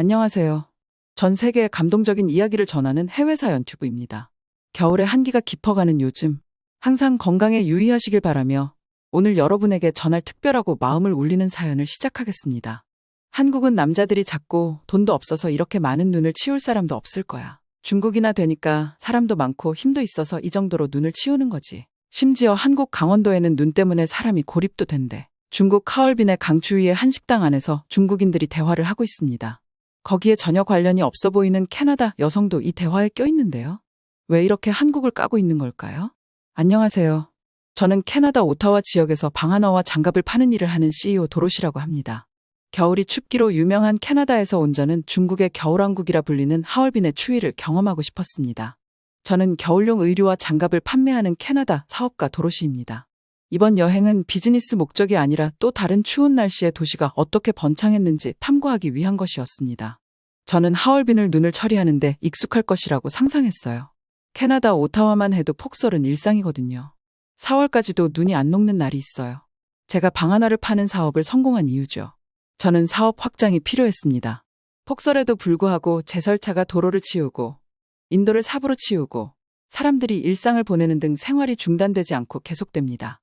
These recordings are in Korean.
안녕하세요. 전 세계의 감동적인 이야기를 전하는 해외사 연튜브입니다. 겨울에 한기가 깊어가는 요즘, 항상 건강에 유의하시길 바라며 오늘 여러분에게 전할 특별하고 마음을 울리는 사연을 시작하겠습니다. 한국은 남자들이 작고 돈도 없어서 이렇게 많은 눈을 치울 사람도 없을 거야. 중국이나 되니까 사람도 많고 힘도 있어서 이 정도로 눈을 치우는 거지. 심지어 한국 강원도에는 눈 때문에 사람이 고립도 된대. 중국 하얼빈의 강추위의 한 식당 안에서 중국인들이 대화를 하고 있습니다. 거기에 전혀 관련이 없어 보이는 캐나다 여성도 이 대화에 껴있는데요. 왜 이렇게 한국을 까고 있는 걸까요? 안녕하세요. 저는 캐나다 오타와 지역에서 방한어와 장갑을 파는 일을 하는 CEO 도로시라고 합니다. 겨울이 춥기로 유명한 캐나다에서 온 저는 중국의 겨울왕국이라 불리는 하얼빈의 추위를 경험하고 싶었습니다. 저는 겨울용 의류와 장갑을 판매하는 캐나다 사업가 도로시입니다. 이번 여행은 비즈니스 목적이 아니라 또 다른 추운 날씨에 도시가 어떻게 번창했는지 탐구하기 위한 것이었습니다. 저는 하얼빈을 눈을 처리하는데 익숙할 것이라고 상상했어요. 캐나다 오타와만 해도 폭설은 일상이거든요. 4월까지도 눈이 안 녹는 날이 있어요. 제가 방한화를 파는 사업을 성공한 이유죠. 저는 사업 확장이 필요했습니다. 폭설에도 불구하고 제설차가 도로를 치우고 인도를 삽으로 치우고 사람들이 일상을 보내는 등 생활이 중단되지 않고 계속됩니다.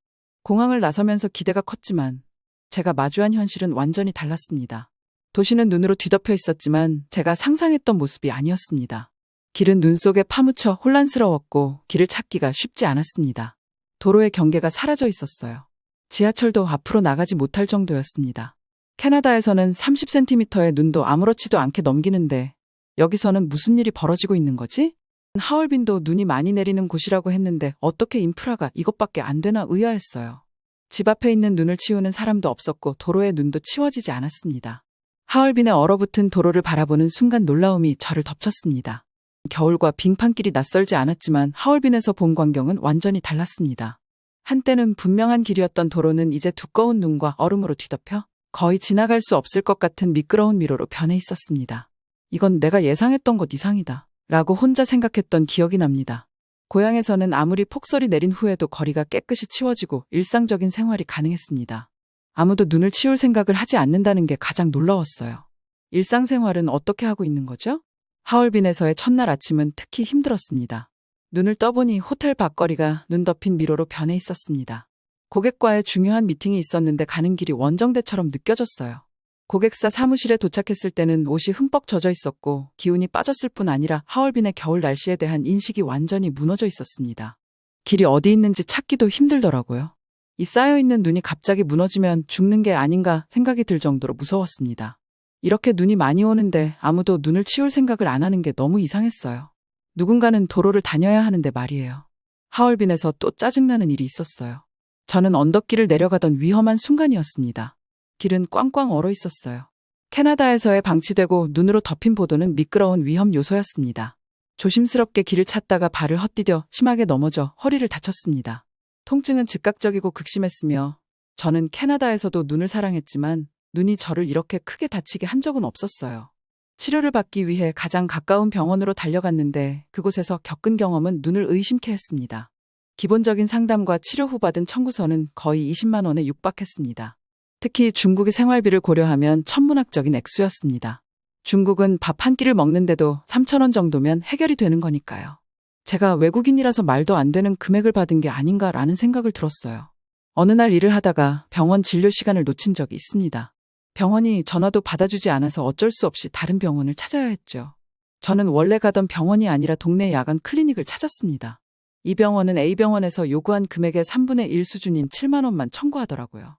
공항을 나서면서 기대가 컸지만 제가 마주한 현실은 완전히 달랐습니다. 도시는 눈으로 뒤덮여 있었지만 제가 상상했던 모습이 아니었습니다. 길은 눈 속에 파묻혀 혼란스러웠고 길을 찾기가 쉽지 않았습니다. 도로의 경계가 사라져 있었어요. 지하철도 앞으로 나가지 못할 정도였습니다. 캐나다에서는 30cm의 눈도 아무렇지도 않게 넘기는데 여기서는 무슨 일이 벌어지고 있는 거지? 하얼빈도 눈이 많이 내리는 곳이라고 했는데 어떻게 인프라가 이것밖에 안 되나 의아했어요. 집 앞에 있는 눈을 치우는 사람도 없었고 도로의 눈도 치워지지 않았습니다. 하얼빈의 얼어붙은 도로를 바라보는 순간 놀라움이 저를 덮쳤습니다. 겨울과 빙판길이 낯설지 않았지만 하얼빈에서 본 광경은 완전히 달랐습니다. 한때는 분명한 길이었던 도로는 이제 두꺼운 눈과 얼음으로 뒤덮여 거의 지나갈 수 없을 것 같은 미끄러운 미로로 변해 있었습니다. 이건 내가 예상했던 것 이상이다 라고 혼자 생각했던 기억이 납니다. 고향에서는 아무리 폭설이 내린 후에도 거리가 깨끗이 치워지고 일상적인 생활이 가능했습니다. 아무도 눈을 치울 생각을 하지 않는다는 게 가장 놀라웠어요. 일상생활은 어떻게 하고 있는 거죠? 하얼빈에서의 첫날 아침은 특히 힘들었습니다. 눈을 떠보니 호텔 밖거리가 눈 덮인 미로로 변해 있었습니다. 고객과의 중요한 미팅이 있었는데 가는 길이 원정대처럼 느껴졌어요. 고객사 사무실에 도착했을 때는 옷이 흠뻑 젖어 있었고 기운이 빠졌을 뿐 아니라 하얼빈의 겨울 날씨에 대한 인식이 완전히 무너져 있었습니다. 길이 어디 있는지 찾기도 힘들더라고요. 이 쌓여있는 눈이 갑자기 무너지면 죽는 게 아닌가 생각이 들 정도로 무서웠습니다. 이렇게 눈이 많이 오는데 아무도 눈을 치울 생각을 안 하는 게 너무 이상했어요. 누군가는 도로를 다녀야 하는데 말이에요. 하얼빈에서 또 짜증나는 일이 있었어요. 저는 언덕길을 내려가던 위험한 순간이었습니다. 길은 꽝꽝 얼어 있었어요. 캐나다에서의 방치되고 눈으로 덮인 보도는 미끄러운 위험 요소였습니다. 조심스럽게 길을 찾다가 발을 헛디뎌 심하게 넘어져 허리를 다쳤습니다. 통증은 즉각적이고 극심했으며 저는 캐나다에서도 눈을 사랑했지만 눈이 저를 이렇게 크게 다치게 한 적은 없었어요. 치료를 받기 위해 가장 가까운 병원으로 달려갔는데 그곳에서 겪은 경험은 눈을 의심케 했습니다. 기본적인 상담과 치료 후 받은 청구서는 거의 20만 원에 육박했습니다. 특히 중국의 생활비를 고려하면 천문학적인 액수였습니다. 중국은 밥 한 끼를 먹는데도 3,000원 정도면 해결이 되는 거니까요. 제가 외국인이라서 말도 안 되는 금액을 받은 게 아닌가라는 생각을 들었어요. 어느 날 일을 하다가 병원 진료 시간을 놓친 적이 있습니다. 병원이 전화도 받아주지 않아서 어쩔 수 없이 다른 병원을 찾아야 했죠. 저는 원래 가던 병원이 아니라 동네 야간 클리닉을 찾았습니다. 이 병원은 A병원에서 요구한 금액의 3분의 1 수준인 7만 원만 청구하더라고요.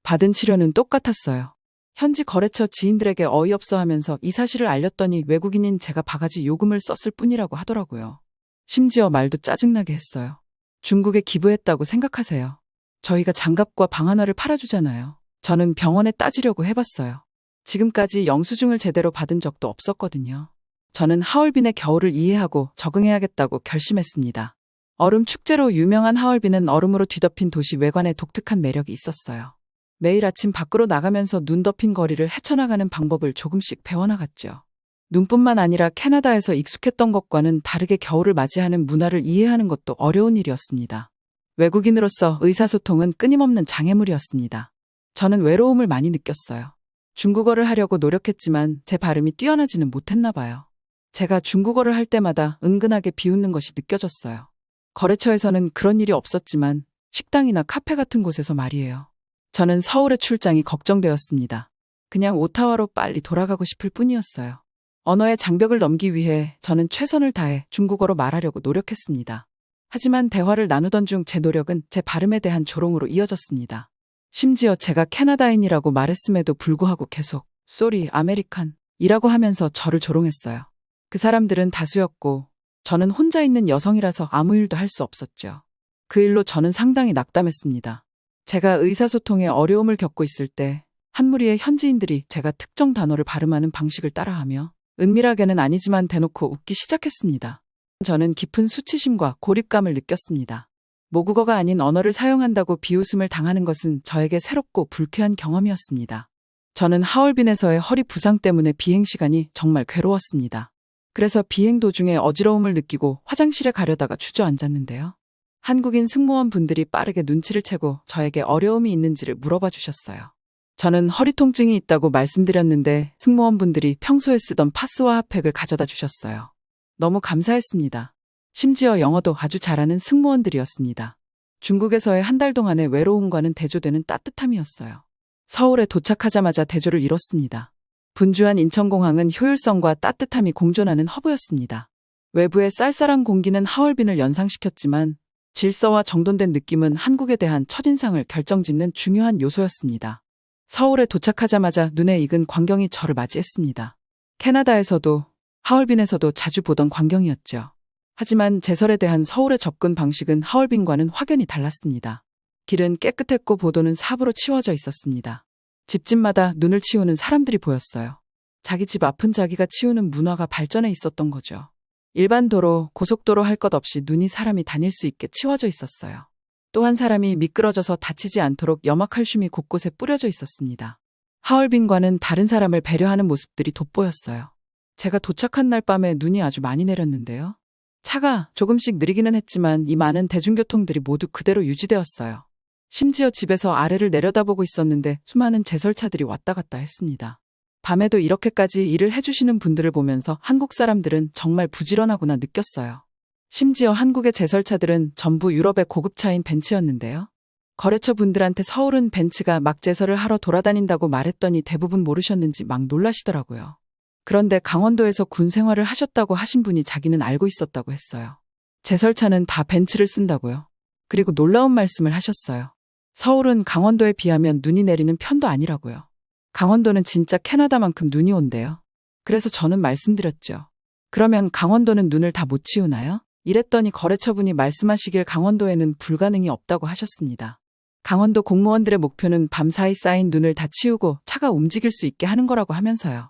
받은 치료는 똑같았어요. 현지 거래처 지인들에게 어이없어 하면서 이 사실을 알렸더니 외국인인 제가 바가지 요금을 썼을 뿐이라고 하더라고요. 심지어 말도 짜증나게 했어요. 중국에 기부했다고 생각하세요. 저희가 장갑과 방한화를 팔아주잖아요. 저는 병원에 따지려고 해봤어요. 지금까지 영수증을 제대로 받은 적도 없었거든요. 저는 하얼빈의 겨울을 이해하고 적응해야겠다고 결심했습니다. 얼음 축제로 유명한 하얼빈은 얼음으로 뒤덮인 도시 외관에 독특한 매력이 있었어요. 매일 아침 밖으로 나가면서 눈 덮인 거리를 헤쳐나가는 방법을 조금씩 배워나갔죠. 눈뿐만 아니라 캐나다에서 익숙했던 것과는 다르게 겨울을 맞이하는 문화를 이해하는 것도 어려운 일이었습니다. 외국인으로서 의사소통은 끊임없는 장애물이었습니다. 저는 외로움을 많이 느꼈어요. 중국어를 하려고 노력했지만 제 발음이 뛰어나지는 못했나 봐요. 제가 중국어를 할 때마다 은근하게 비웃는 것이 느껴졌어요. 거래처에서는 그런 일이 없었지만 식당이나 카페 같은 곳에서 말이에요. 저는 서울의 출장이 걱정되었습니다. 그냥 오타와로 빨리 돌아가고 싶을 뿐이었어요. 언어의 장벽을 넘기 위해 저는 최선을 다해 중국어로 말하려고 노력했습니다. 하지만 대화를 나누던 중 제 노력은 제 발음에 대한 조롱으로 이어졌습니다. 심지어 제가 캐나다인이라고 말했음에도 불구하고 계속 쏘리 아메리칸 이라고 하면서 저를 조롱했어요. 그 사람들은 다수였고 저는 혼자 있는 여성이라서 아무 일도 할 수 없었죠. 그 일로 저는 상당히 낙담했습니다. 제가 의사소통에 어려움을 겪고 있을 때 한 무리의 현지인들이 제가 특정 단어를 발음하는 방식을 따라하며 은밀하게는 아니지만 대놓고 웃기 시작했습니다. 저는 깊은 수치심과 고립감을 느꼈습니다. 모국어가 아닌 언어를 사용한다고 비웃음을 당하는 것은 저에게 새롭고 불쾌한 경험이었습니다. 저는 하얼빈에서의 허리 부상 때문에 비행 시간이 정말 괴로웠습니다. 그래서 비행 도중에 어지러움을 느끼고 화장실에 가려다가 주저앉았는데요. 한국인 승무원 분들이 빠르게 눈치를 채고 저에게 어려움이 있는지를 물어봐 주셨어요. 저는 허리 통증이 있다고 말씀드렸는데 승무원분들이 평소에 쓰던 파스와 핫팩을 가져다 주셨어요. 너무 감사했습니다. 심지어 영어도 아주 잘하는 승무원들이었습니다. 중국에서의 한 달 동안의 외로움과는 대조되는 따뜻함이었어요. 서울에 도착하자마자 대조를 이뤘습니다. 분주한 인천공항은 효율성과 따뜻함이 공존하는 허브였습니다. 외부의 쌀쌀한 공기는 하얼빈을 연상시켰지만 질서와 정돈된 느낌은 한국에 대한 첫인상을 결정짓는 중요한 요소였습니다. 서울에 도착하자마자 눈에 익은 광경이 저를 맞이했습니다. 캐나다에서도 하얼빈에서도 자주 보던 광경이었죠. 하지만 제설에 대한 서울의 접근 방식은 하얼빈과는 확연히 달랐습니다. 길은 깨끗했고 보도는 삽으로 치워져 있었습니다. 집집마다 눈을 치우는 사람들이 보였어요. 자기 집 앞은 자기가 치우는 문화가 발전해 있었던 거죠. 일반 도로, 고속도로 할 것 없이 눈이 사람이 다닐 수 있게 치워져 있었어요. 또 한 사람이 미끄러져서 다치지 않도록 염화칼슘이 곳곳에 뿌려져 있었습니다. 하얼빈과는 다른 사람을 배려하는 모습들이 돋보였어요. 제가 도착한 날 밤에 눈이 아주 많이 내렸는데요. 차가 조금씩 느리기는 했지만 이 많은 대중교통들이 모두 그대로 유지되었어요. 심지어 집에서 아래를 내려다보고 있었는데 수많은 제설차들이 왔다 갔다 했습니다. 밤에도 이렇게까지 일을 해주시는 분들을 보면서 한국 사람들은 정말 부지런하구나 느꼈어요. 심지어 한국의 제설차들은 전부 유럽의 고급차인 벤츠였는데요. 거래처 분들한테 서울은 벤츠가 막 제설을 하러 돌아다닌다고 말했더니 대부분 모르셨는지 막 놀라시더라고요. 그런데 강원도에서 군 생활을 하셨다고 하신 분이 자기는 알고 있었다고 했어요. 제설차는 다 벤츠를 쓴다고요. 그리고 놀라운 말씀을 하셨어요. 서울은 강원도에 비하면 눈이 내리는 편도 아니라고요. 강원도는 진짜 캐나다만큼 눈이 온대요. 그래서 저는 말씀드렸죠. 그러면 강원도는 눈을 다 못 치우나요? 이랬더니 거래처분이 말씀하시길 강원도에는 불가능이 없다고 하셨습니다. 강원도 공무원들의 목표는 밤사이 쌓인 눈을 다 치우고 차가 움직일 수 있게 하는 거라고 하면서요.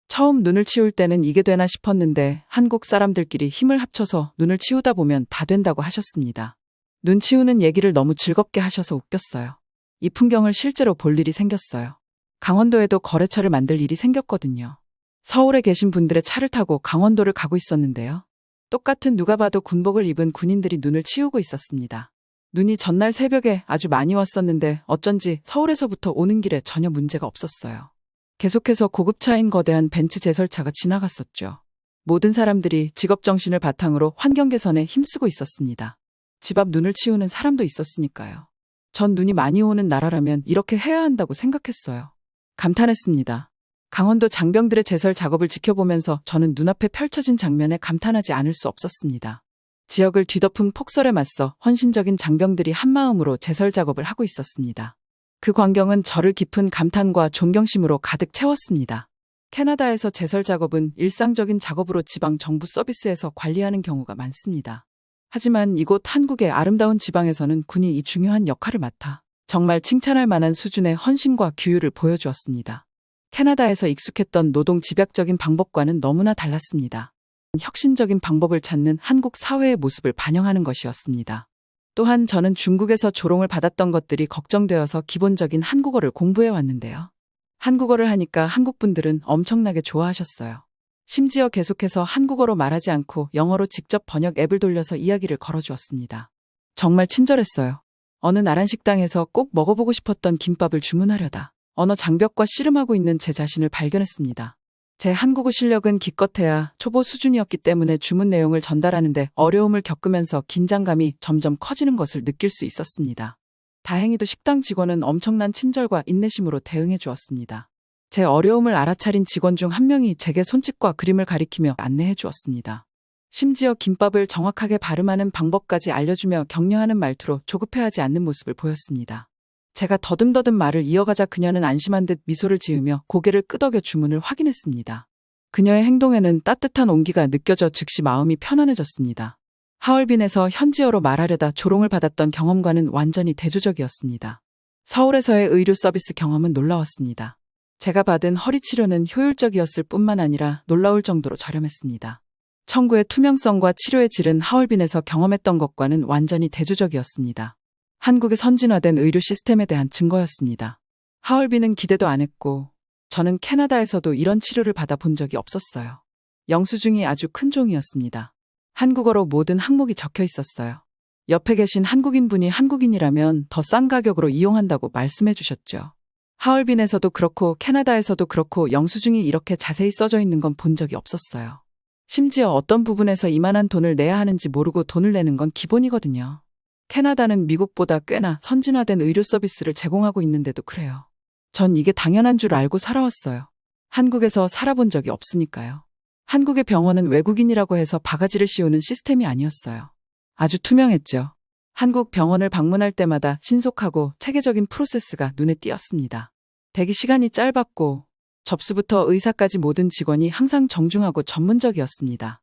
처음 눈을 치울 때는 이게 되나 싶었는데 한국 사람들끼리 힘을 합쳐서 눈을 치우다 보면 다 된다고 하셨습니다. 눈 치우는 얘기를 너무 즐겁게 하셔서 웃겼어요. 이 풍경을 실제로 볼 일이 생겼어요. 강원도에도 거래처를 만들 일이 생겼거든요. 서울에 계신 분들의 차를 타고 강원도를 가고 있었는데요. 똑같은 누가 봐도 군복을 입은 군인들이 눈을 치우고 있었습니다. 눈이 전날 새벽에 아주 많이 왔었는데 어쩐지 서울에서부터 오는 길에 전혀 문제가 없었어요. 계속해서 고급차인 거대한 벤츠 제설차가 지나갔었죠. 모든 사람들이 직업정신을 바탕으로 환경 개선에 힘쓰고 있었습니다. 집 앞 눈을 치우는 사람도 있었으니까요. 전 눈이 많이 오는 나라라면 이렇게 해야 한다고 생각했어요. 감탄했습니다. 강원도 장병들의 제설 작업을 지켜보면서 저는 눈앞에 펼쳐진 장면에 감탄하지 않을 수 없었습니다. 지역을 뒤덮은 폭설에 맞서 헌신적인 장병들이 한마음으로 제설 작업을 하고 있었습니다. 그 광경은 저를 깊은 감탄과 존경심으로 가득 채웠습니다. 캐나다에서 제설 작업은 일상적인 작업으로 지방 정부 서비스에서 관리하는 경우가 많습니다. 하지만 이곳 한국의 아름다운 지방에서는 군이 이 중요한 역할을 맡아 정말 칭찬할 만한 수준의 헌신과 규율을 보여주었습니다. 캐나다에서 익숙했던 노동 집약적인 방법과는 너무나 달랐습니다. 혁신적인 방법을 찾는 한국 사회의 모습을 반영하는 것이었습니다. 또한 저는 중국에서 조롱을 받았던 것들이 걱정되어서 기본적인 한국어를 공부해 왔는데요. 한국어를 하니까 한국분들은 엄청나게 좋아하셨어요. 심지어 계속해서 한국어로 말하지 않고 영어로 직접 번역 앱을 돌려서 이야기를 걸어주었습니다. 정말 친절했어요. 어느 나란 식당에서 꼭 먹어보고 싶었던 김밥을 주문하려다 언어 장벽과 씨름하고 있는 제 자신을 발견했습니다. 제 한국어 실력은 기껏해야 초보 수준이었기 때문에 주문 내용을 전달하는데 어려움을 겪으면서 긴장감이 점점 커지는 것을 느낄 수 있었습니다. 다행히도 식당 직원은 엄청난 친절과 인내심으로 대응해 주었습니다. 제 어려움을 알아차린 직원 중 한 명이 제게 손짓과 그림을 가리키며 안내해 주었습니다. 심지어 김밥을 정확하게 발음하는 방법까지 알려주며 격려하는 말투로 조급해하지 않는 모습을 보였습니다. 제가 더듬더듬 말을 이어가자 그녀는 안심한 듯 미소를 지으며 고개를 끄덕여 주문을 확인했습니다. 그녀의 행동에는 따뜻한 온기가 느껴져 즉시 마음이 편안해졌습니다. 하얼빈에서 현지어로 말하려다 조롱을 받았던 경험과는 완전히 대조적이었습니다. 서울에서의 의료 서비스 경험은 놀라웠습니다. 제가 받은 허리 치료는 효율적이었을 뿐만 아니라 놀라울 정도로 저렴했습니다. 청구의 투명성과 치료의 질은 하얼빈에서 경험했던 것과는 완전히 대조적이었습니다. 한국의 선진화된 의료 시스템에 대한 증거였습니다. 하얼빈은 기대도 안 했고 저는 캐나다에서도 이런 치료를 받아본 적이 없었어요. 영수증이 아주 큰 종이었습니다. 한국어로 모든 항목이 적혀 있었어요. 옆에 계신 한국인분이 한국인이라면 더 싼 가격으로 이용한다고 말씀해 주셨죠. 하얼빈에서도 그렇고 캐나다에서도 그렇고 영수증이 이렇게 자세히 써져 있는 건 본 적이 없었어요. 심지어 어떤 부분에서 이만한 돈을 내야 하는지 모르고 돈을 내는 건 기본이거든요. 캐나다는 미국보다 꽤나 선진화된 의료 서비스를 제공하고 있는데도 그래요. 전 이게 당연한 줄 알고 살아왔어요. 한국에서 살아본 적이 없으니까요. 한국의 병원은 외국인이라고 해서 바가지를 씌우는 시스템이 아니었어요. 아주 투명했죠. 한국 병원을 방문할 때마다 신속하고 체계적인 프로세스가 눈에 띄었습니다. 대기 시간이 짧았고 접수부터 의사까지 모든 직원이 항상 정중하고 전문적이었습니다.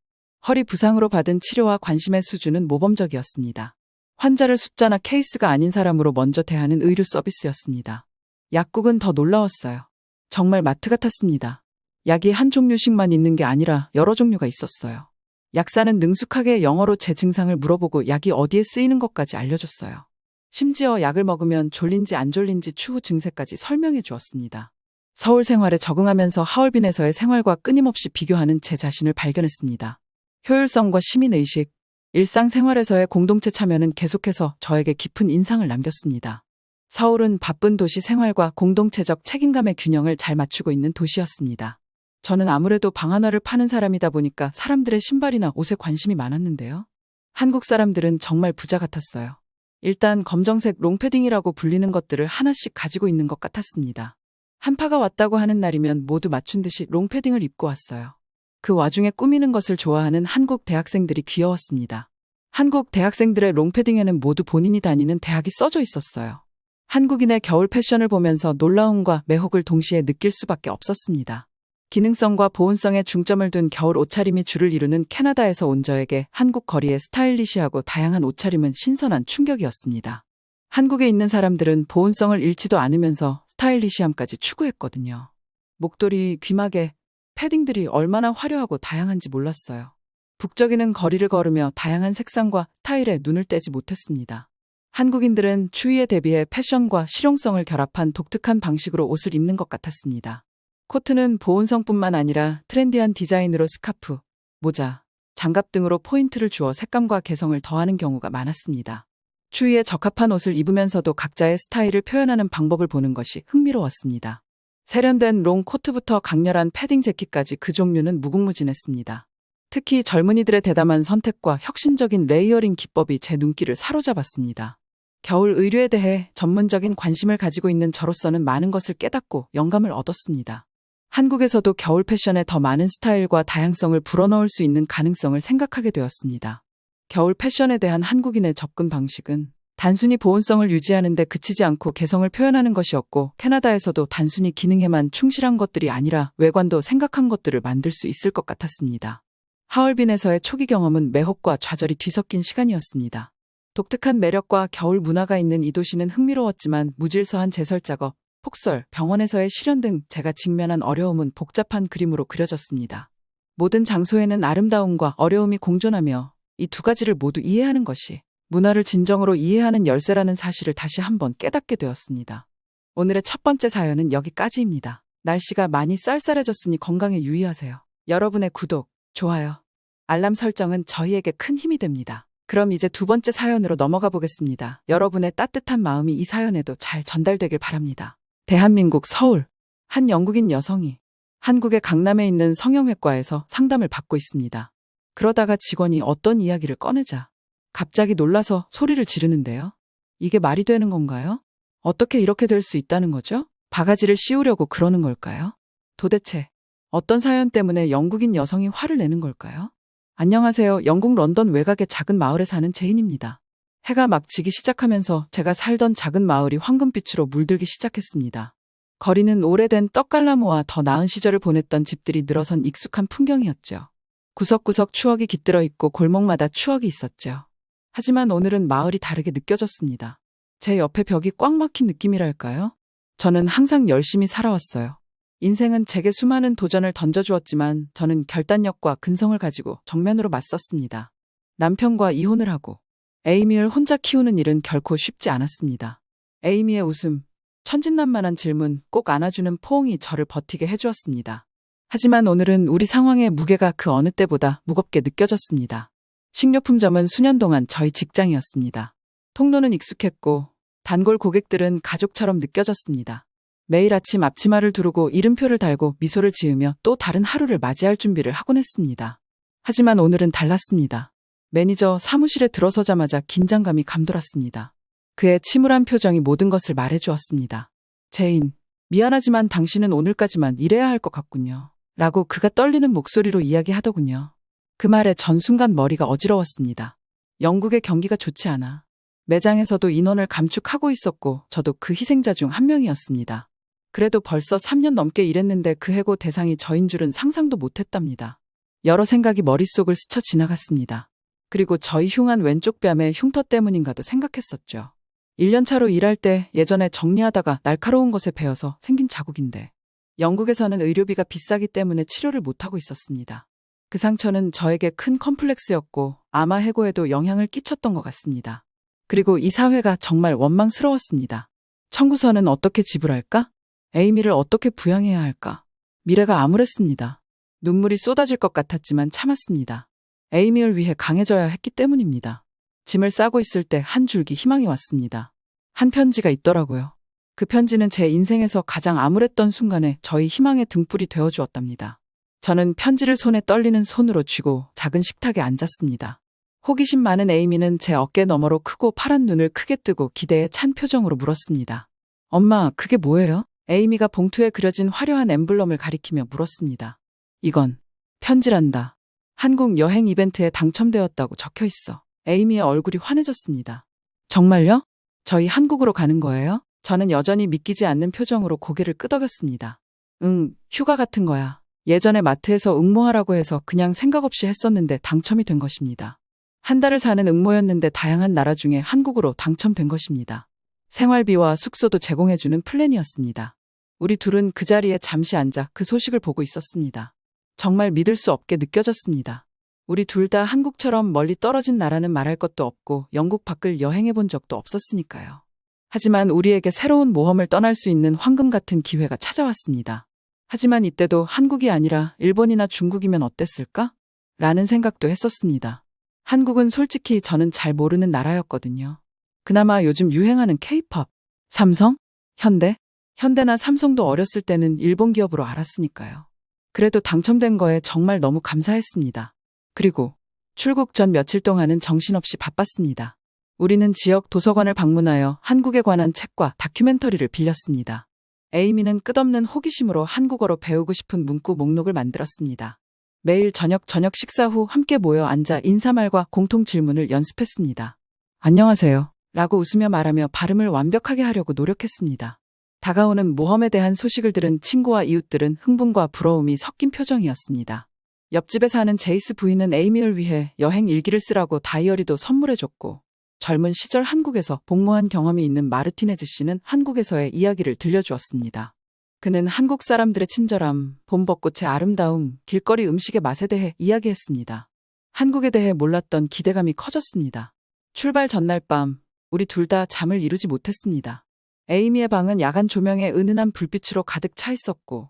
허리 부상으로 받은 치료와 관심의 수준은 모범적이었습니다. 환자를 숫자나 케이스가 아닌 사람으로 먼저 대하는 의료 서비스였습니다. 약국은 더 놀라웠어요. 정말 마트 같았습니다. 약이 한 종류씩만 있는 게 아니라 여러 종류가 있었어요. 약사는 능숙하게 영어로 제 증상을 물어보고 약이 어디에 쓰이는 것까지 알려줬어요. 심지어 약을 먹으면 졸린지 안 졸린지 추후 증세까지 설명해 주었습니다. 서울 생활에 적응하면서 하얼빈에서의 생활과 끊임없이 비교하는 제 자신을 발견했습니다. 효율성과 시민의식, 일상생활에서의 공동체 참여는 계속해서 저에게 깊은 인상을 남겼습니다. 서울은 바쁜 도시 생활과 공동체적 책임감의 균형을 잘 맞추고 있는 도시였습니다. 저는 아무래도 방한화를 파는 사람이다 보니까 사람들의 신발이나 옷에 관심이 많았는데요. 한국 사람들은 정말 부자 같았어요. 일단 검정색 롱패딩이라고 불리는 것들을 하나씩 가지고 있는 것 같았습니다. 한파가 왔다고 하는 날이면 모두 맞춘 듯이 롱패딩을 입고 왔어요. 그 와중에 꾸미는 것을 좋아하는 한국 대학생들이 귀여웠습니다. 한국 대학생들의 롱패딩에는 모두 본인이 다니는 대학이 써져 있었어요. 한국인의 겨울 패션을 보면서 놀라움과 매혹을 동시에 느낄 수밖에 없었습니다. 기능성과 보온성에 중점을 둔 겨울 옷차림이 주를 이루는 캐나다에서 온 저에게 한국 거리의 스타일리시하고 다양한 옷차림은 신선한 충격이었습니다. 한국에 있는 사람들은 보온성을 잃지도 않으면서 스타일리시함까지 추구했거든요. 목도리, 귀마개, 패딩들이 얼마나 화려하고 다양한지 몰랐어요. 북적이는 거리를 걸으며 다양한 색상과 스타일에 눈을 떼지 못했습니다. 한국인들은 추위에 대비해 패션과 실용성을 결합한 독특한 방식으로 옷을 입는 것 같았습니다. 코트는 보온성뿐만 아니라 트렌디한 디자인으로 스카프, 모자, 장갑 등으로 포인트를 주어 색감과 개성을 더하는 경우가 많았습니다. 추위에 적합한 옷을 입으면서도 각자의 스타일을 표현하는 방법을 보는 것이 흥미로웠습니다. 세련된 롱 코트부터 강렬한 패딩 재킷까지 그 종류는 무궁무진했습니다. 특히 젊은이들의 대담한 선택과 혁신적인 레이어링 기법이 제 눈길을 사로잡았습니다. 겨울 의류에 대해 전문적인 관심을 가지고 있는 저로서는 많은 것을 깨닫고 영감을 얻었습니다. 한국에서도 겨울 패션에 더 많은 스타일과 다양성을 불어넣을 수 있는 가능성을 생각하게 되었습니다. 겨울 패션에 대한 한국인의 접근 방식은 단순히 보온성을 유지하는 데 그치지 않고 개성을 표현하는 것이었고, 캐나다에서도 단순히 기능에만 충실한 것들이 아니라 외관도 생각한 것들을 만들 수 있을 것 같았습니다. 하얼빈에서의 초기 경험은 매혹과 좌절이 뒤섞인 시간이었습니다. 독특한 매력과 겨울 문화가 있는 이 도시는 흥미로웠지만 무질서한 제설 작업, 폭설, 병원에서의 실현 등 제가 직면한 어려움은 복잡한 그림으로 그려졌습니다. 모든 장소에는 아름다움과 어려움이 공존하며 이 두 가지를 모두 이해하는 것이 문화를 진정으로 이해하는 열쇠라는 사실을 다시 한번 깨닫게 되었습니다. 오늘의 첫 번째 사연은 여기까지입니다. 날씨가 많이 쌀쌀해졌으니 건강에 유의하세요. 여러분의 구독, 좋아요, 알람 설정은 저희에게 큰 힘이 됩니다. 그럼 이제 두 번째 사연으로 넘어가 보겠습니다. 여러분의 따뜻한 마음이 이 사연에도 잘 전달되길 바랍니다. 대한민국 서울. 한 영국인 여성이 한국의 강남에 있는 성형외과에서 상담을 받고 있습니다. 그러다가 직원이 어떤 이야기를 꺼내자 갑자기 놀라서 소리를 지르는데요. 이게 말이 되는 건가요? 어떻게 이렇게 될 수 있다는 거죠? 바가지를 씌우려고 그러는 걸까요? 도대체 어떤 사연 때문에 영국인 여성이 화를 내는 걸까요? 안녕하세요. 영국 런던 외곽의 작은 마을에 사는 제인입니다. 해가 막 지기 시작하면서 제가 살던 작은 마을이 황금빛으로 물들기 시작했습니다. 거리는 오래된 떡갈나무와 더 나은 시절을 보냈던 집들이 늘어선 익숙한 풍경이었죠. 구석구석 추억이 깃들어 있고 골목마다 추억이 있었죠. 하지만 오늘은 마을이 다르게 느껴졌습니다. 제 옆에 벽이 꽉 막힌 느낌이랄까요? 저는 항상 열심히 살아왔어요. 인생은 제게 수많은 도전을 던져주었지만 저는 결단력과 근성을 가지고 정면으로 맞섰습니다. 남편과 이혼을 하고 에이미를 혼자 키우는 일은 결코 쉽지 않았습니다. 에이미의 웃음, 천진난만한 질문, 꼭 안아주는 포옹이 저를 버티게 해주었습니다. 하지만 오늘은 우리 상황의 무게가 그 어느 때보다 무겁게 느껴졌습니다. 식료품점은 수년 동안 저희 직장이었습니다. 통로는 익숙했고 단골 고객들은 가족처럼 느껴졌습니다. 매일 아침 앞치마를 두르고 이름표를 달고 미소를 지으며 또 다른 하루를 맞이할 준비를 하곤 했습니다. 하지만 오늘은 달랐습니다. 매니저 사무실에 들어서자마자 긴장감이 감돌았습니다. 그의 침울한 표정이 모든 것을 말해주었습니다. 제인, 미안하지만 당신은 오늘까지만 일해야 할 것 같군요. 라고 그가 떨리는 목소리로 이야기하더군요. 그 말에 전 순간 머리가 어지러웠습니다. 영국의 경기가 좋지 않아 매장에서도 인원을 감축하고 있었고 저도 그 희생자 중 한 명이었습니다. 그래도 벌써 3년 넘게 일했는데 그 해고 대상이 저인 줄은 상상도 못했답니다. 여러 생각이 머릿속을 스쳐 지나갔습니다. 그리고 저희 흉한 왼쪽 뺨의 흉터 때문인가도 생각했었죠. 1년 차로 일할 때 예전에 정리하다가 날카로운 것에 베어서 생긴 자국인데 영국에서는 의료비가 비싸기 때문에 치료를 못하고 있었습니다. 그 상처는 저에게 큰 컴플렉스였고 아마 해고에도 영향을 끼쳤던 것 같습니다. 그리고 이 사회가 정말 원망스러웠습니다. 청구서는 어떻게 지불할까? 에이미를 어떻게 부양해야 할까? 미래가 암울했습니다. 눈물이 쏟아질 것 같았지만 참았습니다. 에이미를 위해 강해져야 했기 때문입니다. 짐을 싸고 있을 때 한 줄기 희망이 왔습니다. 한 편지가 있더라고요. 그 편지는 제 인생에서 가장 암울했던 순간에 저희 희망의 등불이 되어주었답니다. 저는 편지를 손에 떨리는 손으로 쥐고 작은 식탁에 앉았습니다. 호기심 많은 에이미는 제 어깨 너머로 크고 파란 눈을 크게 뜨고 기대에 찬 표정으로 물었습니다. 엄마, 그게 뭐예요? 에이미가 봉투에 그려진 화려한 엠블럼을 가리키며 물었습니다. 이건 편지란다. 한국 여행 이벤트에 당첨되었다고 적혀 있어. 에이미의 얼굴이 환해졌습니다. 정말요? 저희 한국으로 가는 거예요? 저는 여전히 믿기지 않는 표정으로 고개를 끄덕였습니다. 응, 휴가 같은 거야. 예전에 마트에서 응모하라고 해서 그냥 생각 없이 했었는데 당첨이 된 것입니다. 한 달을 사는 응모였는데 다양한 나라 중에 한국으로 당첨된 것입니다. 생활비와 숙소도 제공해주는 플랜이었습니다. 우리 둘은 그 자리에 잠시 앉아 그 소식을 보고 있었습니다. 정말 믿을 수 없게 느껴졌습니다. 우리 둘 다 한국처럼 멀리 떨어진 나라는 말할 것도 없고 영국 밖을 여행해 본 적도 없었으니까요. 하지만 우리에게 새로운 모험을 떠날 수 있는 황금 같은 기회가 찾아왔습니다. 하지만 이때도 한국이 아니라 일본이나 중국이면 어땠을까? 라는 생각도 했었습니다. 한국은 솔직히 저는 잘 모르는 나라였거든요. 그나마 요즘 유행하는 K-팝, 삼성, 현대나 삼성도 어렸을 때는 일본 기업으로 알았으니까요. 그래도 당첨된 거에 정말 너무 감사했습니다. 그리고 출국 전 며칠 동안은 정신없이 바빴습니다. 우리는 지역 도서관을 방문하여 한국에 관한 책과 다큐멘터리를 빌렸습니다. 에이미는 끝없는 호기심으로 한국어로 배우고 싶은 문구 목록을 만들었습니다. 매일 저녁 식사 후 함께 모여 앉아 인사말과 공통 질문을 연습했습니다. 안녕하세요. 라고 웃으며 말하며 발음을 완벽하게 하려고 노력했습니다. 다가오는 모험에 대한 소식을 들은 친구와 이웃들은 흥분과 부러움이 섞인 표정이었습니다. 옆집에 사는 제이스 부인은 에이미를 위해 여행 일기를 쓰라고 다이어리도 선물해줬고 젊은 시절 한국에서 복무한 경험이 있는 마르티네즈 씨는 한국에서의 이야기를 들려주었습니다. 그는 한국 사람들의 친절함, 봄벚꽃의 아름다움, 길거리 음식의 맛에 대해 이야기했습니다. 한국에 대해 몰랐던 기대감이 커졌습니다. 출발 전날 밤, 우리 둘 다 잠을 이루지 못했습니다. 에이미의 방은 야간 조명의 은은한 불빛으로 가득 차 있었고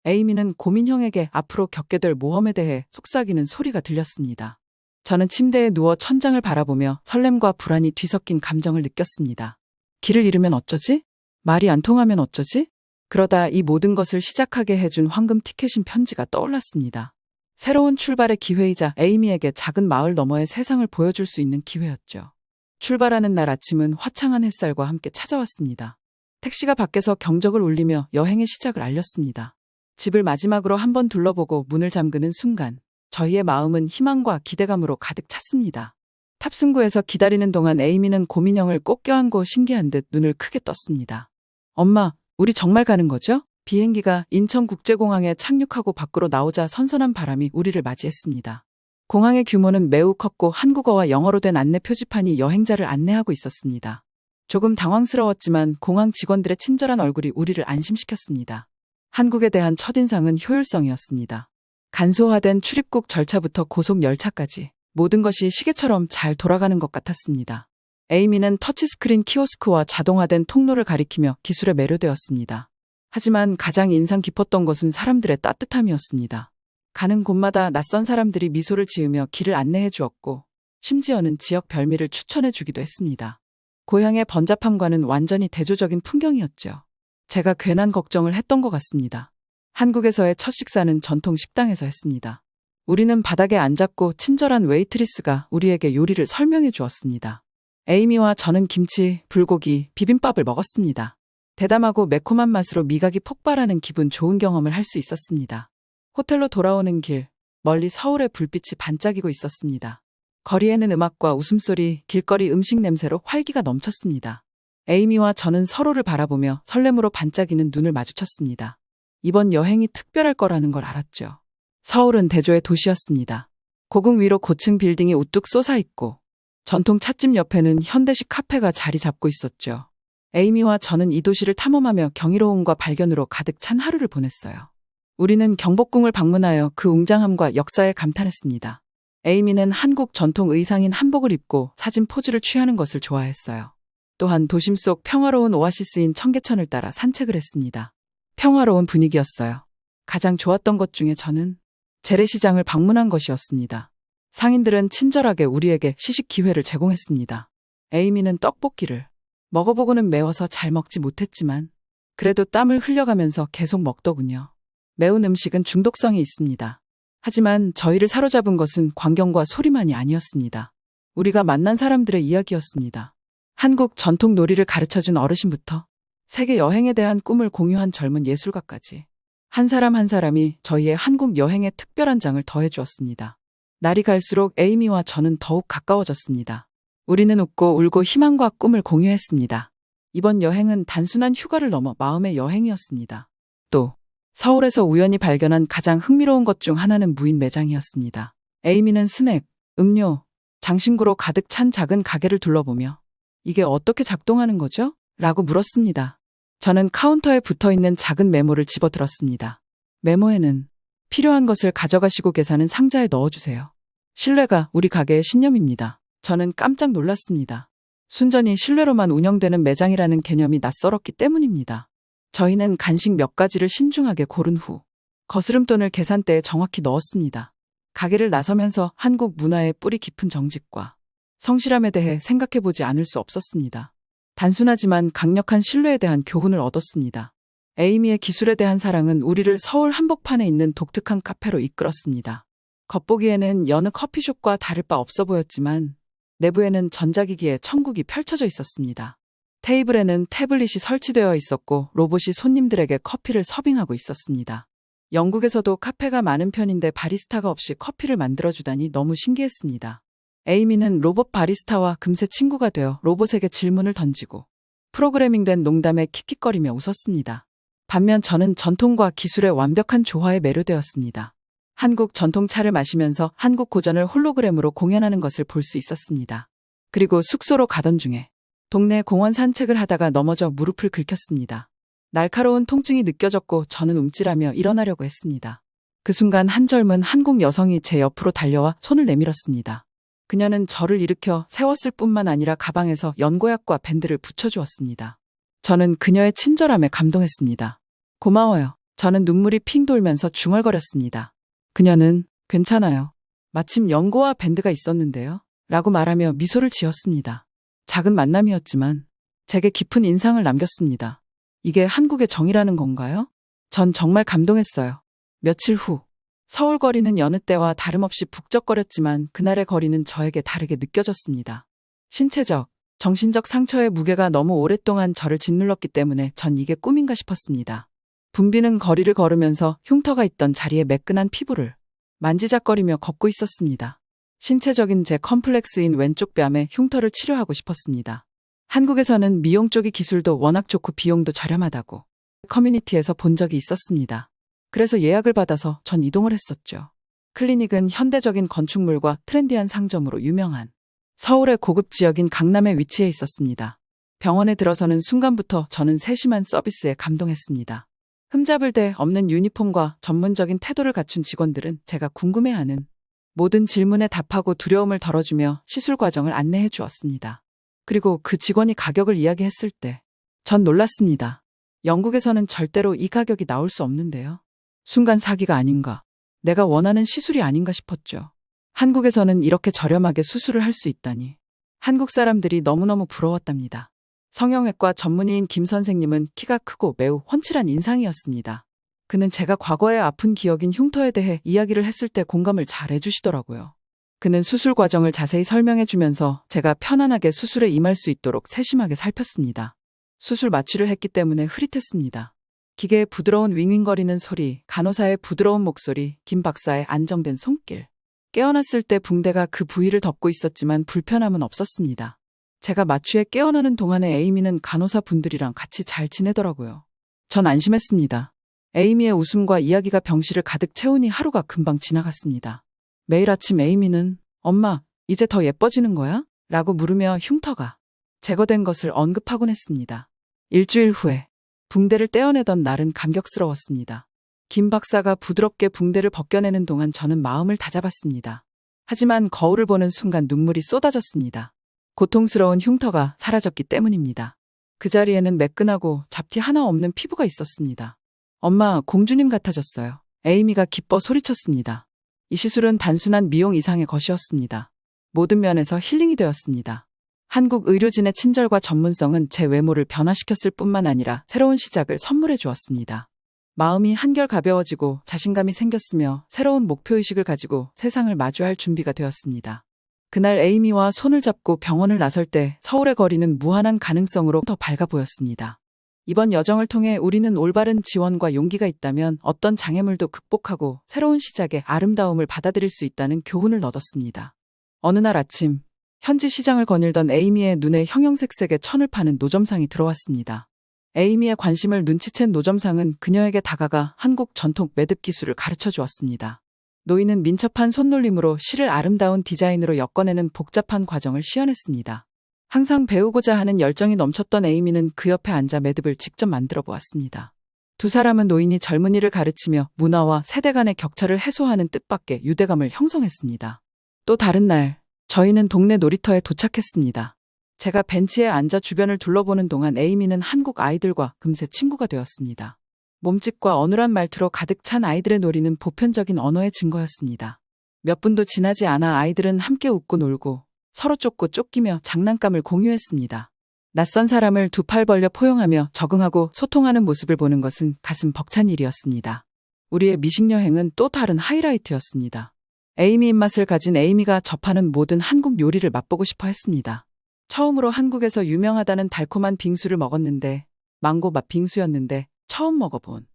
에이미는 고민형에게 앞으로 겪게 될 모험에 대해 속삭이는 소리가 들렸습니다. 저는 침대에 누워 천장을 바라보며 설렘과 불안이 뒤섞인 감정을 느꼈습니다. 길을 잃으면 어쩌지? 말이 안 통하면 어쩌지? 그러다 이 모든 것을 시작하게 해준 황금 티켓인 편지가 떠올랐습니다. 새로운 출발의 기회이자 에이미에게 작은 마을 너머의 세상을 보여줄 수 있는 기회였죠. 출발하는 날 아침은 화창한 햇살과 함께 찾아왔습니다. 택시가 밖에서 경적을 울리며 여행의 시작을 알렸습니다. 집을 마지막으로 한번 둘러보고 문을 잠그는 순간 저희의 마음은 희망과 기대감으로 가득 찼습니다. 탑승구에서 기다리는 동안 에이미는 고민형을 꼭 껴안고 신기한 듯 눈을 크게 떴습니다. 엄마, 우리 정말 가는 거죠? 비행기가 인천국제공항에 착륙하고 밖으로 나오자 선선한 바람이 우리를 맞이했습니다. 공항의 규모는 매우 컸고 한국어와 영어로 된 안내 표지판이 여행자를 안내하고 있었습니다. 조금 당황스러웠지만 공항 직원들의 친절한 얼굴이 우리를 안심시켰습니다. 한국에 대한 첫인상은 효율성이었습니다. 간소화된 출입국 절차부터 고속 열차까지 모든 것이 시계처럼 잘 돌아가는 것 같았습니다. 에이미는 터치스크린 키오스크와 자동화된 통로를 가리키며 기술에 매료되었습니다. 하지만 가장 인상 깊었던 것은 사람들의 따뜻함이었습니다. 가는 곳마다 낯선 사람들이 미소를 지으며 길을 안내해 주었고 심지어는 지역 별미를 추천해 주기도 했습니다. 고향의 번잡함과는 완전히 대조적인 풍경이었죠. 제가 괜한 걱정을 했던 것 같습니다. 한국에서의 첫 식사는 전통 식당에서 했습니다. 우리는 바닥에 앉았고 친절한 웨이트리스가 우리에게 요리를 설명해 주었습니다. 에이미와 저는 김치, 불고기, 비빔밥을 먹었습니다. 대담하고 매콤한 맛으로 미각이 폭발하는 기분 좋은 경험을 할 수 있었습니다. 호텔로 돌아오는 길, 멀리 서울의 불빛이 반짝이고 있었습니다. 거리에는 음악과 웃음소리, 길거리 음식 냄새로 활기가 넘쳤습니다. 에이미와 저는 서로를 바라보며 설렘으로 반짝이는 눈을 마주쳤습니다. 이번 여행이 특별할 거라는 걸 알았죠. 서울은 대조의 도시였습니다. 고궁 위로 고층 빌딩이 우뚝 솟아있고 전통 찻집 옆에는 현대식 카페가 자리 잡고 있었죠. 에이미와 저는 이 도시를 탐험하며 경이로움과 발견으로 가득 찬 하루를 보냈어요. 우리는 경복궁을 방문하여 그 웅장함과 역사에 감탄했습니다. 에이미는 한국 전통 의상인 한복을 입고 사진 포즈를 취하는 것을 좋아했어요. 또한 도심 속 평화로운 오아시스인 청계천을 따라 산책을 했습니다. 평화로운 분위기였어요. 가장 좋았던 것 중에 저는 재래시장을 방문한 것이었습니다. 상인들은 친절하게 우리에게 시식 기회를 제공했습니다. 에이미는 떡볶이를 먹어보고는 매워서 잘 먹지 못했지만 그래도 땀을 흘려가면서 계속 먹더군요. 매운 음식은 중독성이 있습니다. 하지만 저희를 사로잡은 것은 광경과 소리만이 아니었습니다. 우리가 만난 사람들의 이야기였습니다. 한국 전통 놀이를 가르쳐준 어르신부터 세계 여행에 대한 꿈을 공유한 젊은 예술가까지 한 사람 한 사람이 저희의 한국 여행에 특별한 장을 더해주었습니다. 날이 갈수록 에이미와 저는 더욱 가까워졌습니다. 우리는 웃고 울고 희망과 꿈을 공유했습니다. 이번 여행은 단순한 휴가를 넘어 마음의 여행이었습니다. 또 서울에서 우연히 발견한 가장 흥미로운 것 중 하나는 무인 매장이었습니다. 에이미는 스낵, 음료, 장신구로 가득 찬 작은 가게를 둘러보며 이게 어떻게 작동하는 거죠? 라고 물었습니다. 저는 카운터에 붙어있는 작은 메모를 집어들었습니다. 메모에는 필요한 것을 가져가시고 계산은 상자에 넣어주세요. 신뢰가 우리 가게의 신념입니다. 저는 깜짝 놀랐습니다. 순전히 신뢰로만 운영되는 매장이라는 개념이 낯설었기 때문입니다. 저희는 간식 몇 가지를 신중하게 고른 후 거스름돈을 계산대에 정확히 넣었습니다. 가게를 나서면서 한국 문화의 뿌리 깊은 정직과 성실함에 대해 생각해보지 않을 수 없었습니다. 단순하지만 강력한 신뢰에 대한 교훈을 얻었습니다. 에이미의 기술에 대한 사랑은 우리를 서울 한복판에 있는 독특한 카페로 이끌었습니다. 겉보기에는 여느 커피숍과 다를 바 없어 보였지만 내부에는 전자기기의 천국이 펼쳐져 있었습니다. 테이블에는 태블릿이 설치되어 있었고 로봇이 손님들에게 커피를 서빙하고 있었습니다. 영국에서도 카페가 많은 편인데 바리스타가 없이 커피를 만들어주다니 너무 신기했습니다. 에이미는 로봇 바리스타와 금세 친구가 되어 로봇에게 질문을 던지고 프로그래밍된 농담에 킥킥거리며 웃었습니다. 반면 저는 전통과 기술의 완벽한 조화에 매료되었습니다. 한국 전통차를 마시면서 한국 고전을 홀로그램으로 공연하는 것을 볼 수 있었습니다. 그리고 숙소로 가던 중에 동네 공원 산책을 하다가 넘어져 무릎을 긁혔습니다. 날카로운 통증이 느껴졌고 저는 움찔하며 일어나려고 했습니다. 그 순간 한 젊은 한국 여성이 제 옆으로 달려와 손을 내밀었습니다. 그녀는 저를 일으켜 세웠을 뿐만 아니라 가방에서 연고약과 밴드를 붙여주었습니다. 저는 그녀의 친절함에 감동했습니다. 고마워요. 저는 눈물이 핑 돌면서 중얼거렸습니다. 그녀는 괜찮아요. 마침 연고와 밴드가 있었는데요. 라고 말하며 미소를 지었습니다. 작은 만남이었지만 제게 깊은 인상을 남겼습니다. 이게 한국의 정이라는 건가요? 전 정말 감동했어요. 며칠 후, 서울 거리는 여느 때와 다름없이 북적거렸지만 그날의 거리는 저에게 다르게 느껴졌습니다. 신체적, 정신적 상처의 무게가 너무 오랫동안 저를 짓눌렀기 때문에 전 이게 꿈인가 싶었습니다. 붐비는 거리를 걸으면서 흉터가 있던 자리에 매끈한 피부를 만지작거리며 걷고 있었습니다. 신체적인 제 컴플렉스인 왼쪽 뺨에 흉터를 치료하고 싶었습니다. 한국에서는 미용 쪽이 기술도 워낙 좋고 비용도 저렴하다고 커뮤니티에서 본 적이 있었습니다. 그래서 예약을 받아서 전 이동을 했었죠. 클리닉은 현대적인 건축물과 트렌디한 상점으로 유명한 서울의 고급 지역인 강남에 위치해 있었습니다. 병원에 들어서는 순간부터 저는 세심한 서비스에 감동했습니다. 흠잡을 데 없는 유니폼과 전문적인 태도를 갖춘 직원들은 제가 궁금해하는 모든 질문에 답하고 두려움을 덜어주며 시술 과정을 안내해 주었습니다. 그리고 그 직원이 가격을 이야기했을 때 전 놀랐습니다. 영국에서는 절대로 이 가격이 나올 수 없는데요. 순간 사기가 아닌가, 내가 원하는 시술이 아닌가 싶었죠. 한국에서는 이렇게 저렴하게 수술을 할 수 있다니. 한국 사람들이 너무너무 부러웠답니다. 성형외과 전문의인 김 선생님은 키가 크고 매우 훤칠한 인상이었습니다. 그는 제가 과거에 아픈 기억인 흉터에 대해 이야기를 했을 때 공감을 잘 해주시더라고요. 그는 수술 과정을 자세히 설명해 주면서 제가 편안하게 수술에 임할 수 있도록 세심하게 살폈습니다. 수술 마취를 했기 때문에 흐릿했습니다. 기계의 부드러운 윙윙거리는 소리, 간호사의 부드러운 목소리, 김 박사의 안정된 손길. 깨어났을 때 붕대가 그 부위를 덮고 있었지만 불편함은 없었습니다. 제가 마취에 깨어나는 동안에 에이미는 간호사 분들이랑 같이 잘 지내더라고요. 전 안심했습니다. 에이미의 웃음과 이야기가 병실을 가득 채우니 하루가 금방 지나갔습니다. 매일 아침 에이미는 엄마, 이제 더 예뻐지는 거야? 라고 물으며 흉터가 제거된 것을 언급하곤 했습니다. 일주일 후에 붕대를 떼어내던 날은 감격스러웠습니다. 김 박사가 부드럽게 붕대를 벗겨내는 동안 저는 마음을 다잡았습니다. 하지만 거울을 보는 순간 눈물이 쏟아졌습니다. 고통스러운 흉터가 사라졌기 때문입니다. 그 자리에는 매끈하고 잡티 하나 없는 피부가 있었습니다. 엄마, 공주님 같아졌어요. 에이미가 기뻐 소리쳤습니다. 이 시술은 단순한 미용 이상의 것이었습니다. 모든 면에서 힐링이 되었습니다. 한국 의료진의 친절과 전문성은 제 외모를 변화시켰을 뿐만 아니라 새로운 시작을 선물해 주었습니다. 마음이 한결 가벼워지고 자신감이 생겼으며 새로운 목표의식을 가지고 세상을 마주할 준비가 되었습니다. 그날 에이미와 손을 잡고 병원을 나설 때 서울의 거리는 무한한 가능성으로 더 밝아 보였습니다. 이번 여정을 통해 우리는 올바른 지원과 용기가 있다면 어떤 장애물도 극복하고 새로운 시작의 아름다움을 받아들일 수 있다는 교훈을 얻었습니다. 어느 날 아침, 현지 시장을 거닐던 에이미의 눈에 형형색색의 천을 파는 노점상이 들어왔습니다. 에이미의 관심을 눈치챈 노점상은 그녀에게 다가가 한국 전통 매듭 기술을 가르쳐 주었습니다. 노인은 민첩한 손놀림으로 실을 아름다운 디자인으로 엮어내는 복잡한 과정을 시연했습니다. 항상 배우고자 하는 열정이 넘쳤던 에이미는 그 옆에 앉아 매듭을 직접 만들어 보았습니다. 두 사람은 노인이 젊은이를 가르치며 문화와 세대 간의 격차를 해소하는 뜻밖의 유대감을 형성했습니다. 또 다른 날, 저희는 동네 놀이터에 도착했습니다. 제가 벤치에 앉아 주변을 둘러보는 동안 에이미는 한국 아이들과 금세 친구가 되었습니다. 몸짓과 어눌한 말투로 가득 찬 아이들의 놀이는 보편적인 언어의 증거였습니다. 몇 분도 지나지 않아 아이들은 함께 웃고 놀고 서로 쫓고 쫓기며 장난감을 공유했습니다. 낯선 사람을 두 팔 벌려 포용하며 적응하고 소통하는 모습을 보는 것은 가슴 벅찬 일이었습니다. 우리의 미식여행은 또 다른 하이라이트였습니다. 에이미 입맛을 가진 에이미가 접하는 모든 한국 요리를 맛보고 싶어 했습니다. 처음으로 한국에서 유명하다는 달콤한 빙수를 먹었는데 망고 맛 빙수였는데 처음 먹어본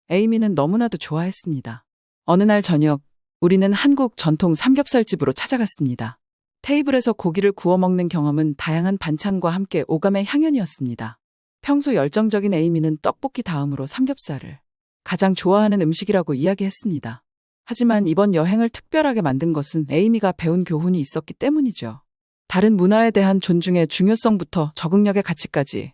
에이미는 너무나도 좋아했습니다. 어느 날 저녁, 우리는 한국 전통 삼겹살집으로 찾아갔습니다. 테이블에서 고기를 구워 먹는 경험은 다양한 반찬과 함께 오감의 향연이었습니다. 평소 열정적인 에이미는 떡볶이 다음으로 삼겹살을 가장 좋아하는 음식이라고 이야기했습니다. 하지만 이번 여행을 특별하게 만든 것은 에이미가 배운 교훈이 있었기 때문이죠. 다른 문화에 대한 존중의 중요성부터 적응력의 가치까지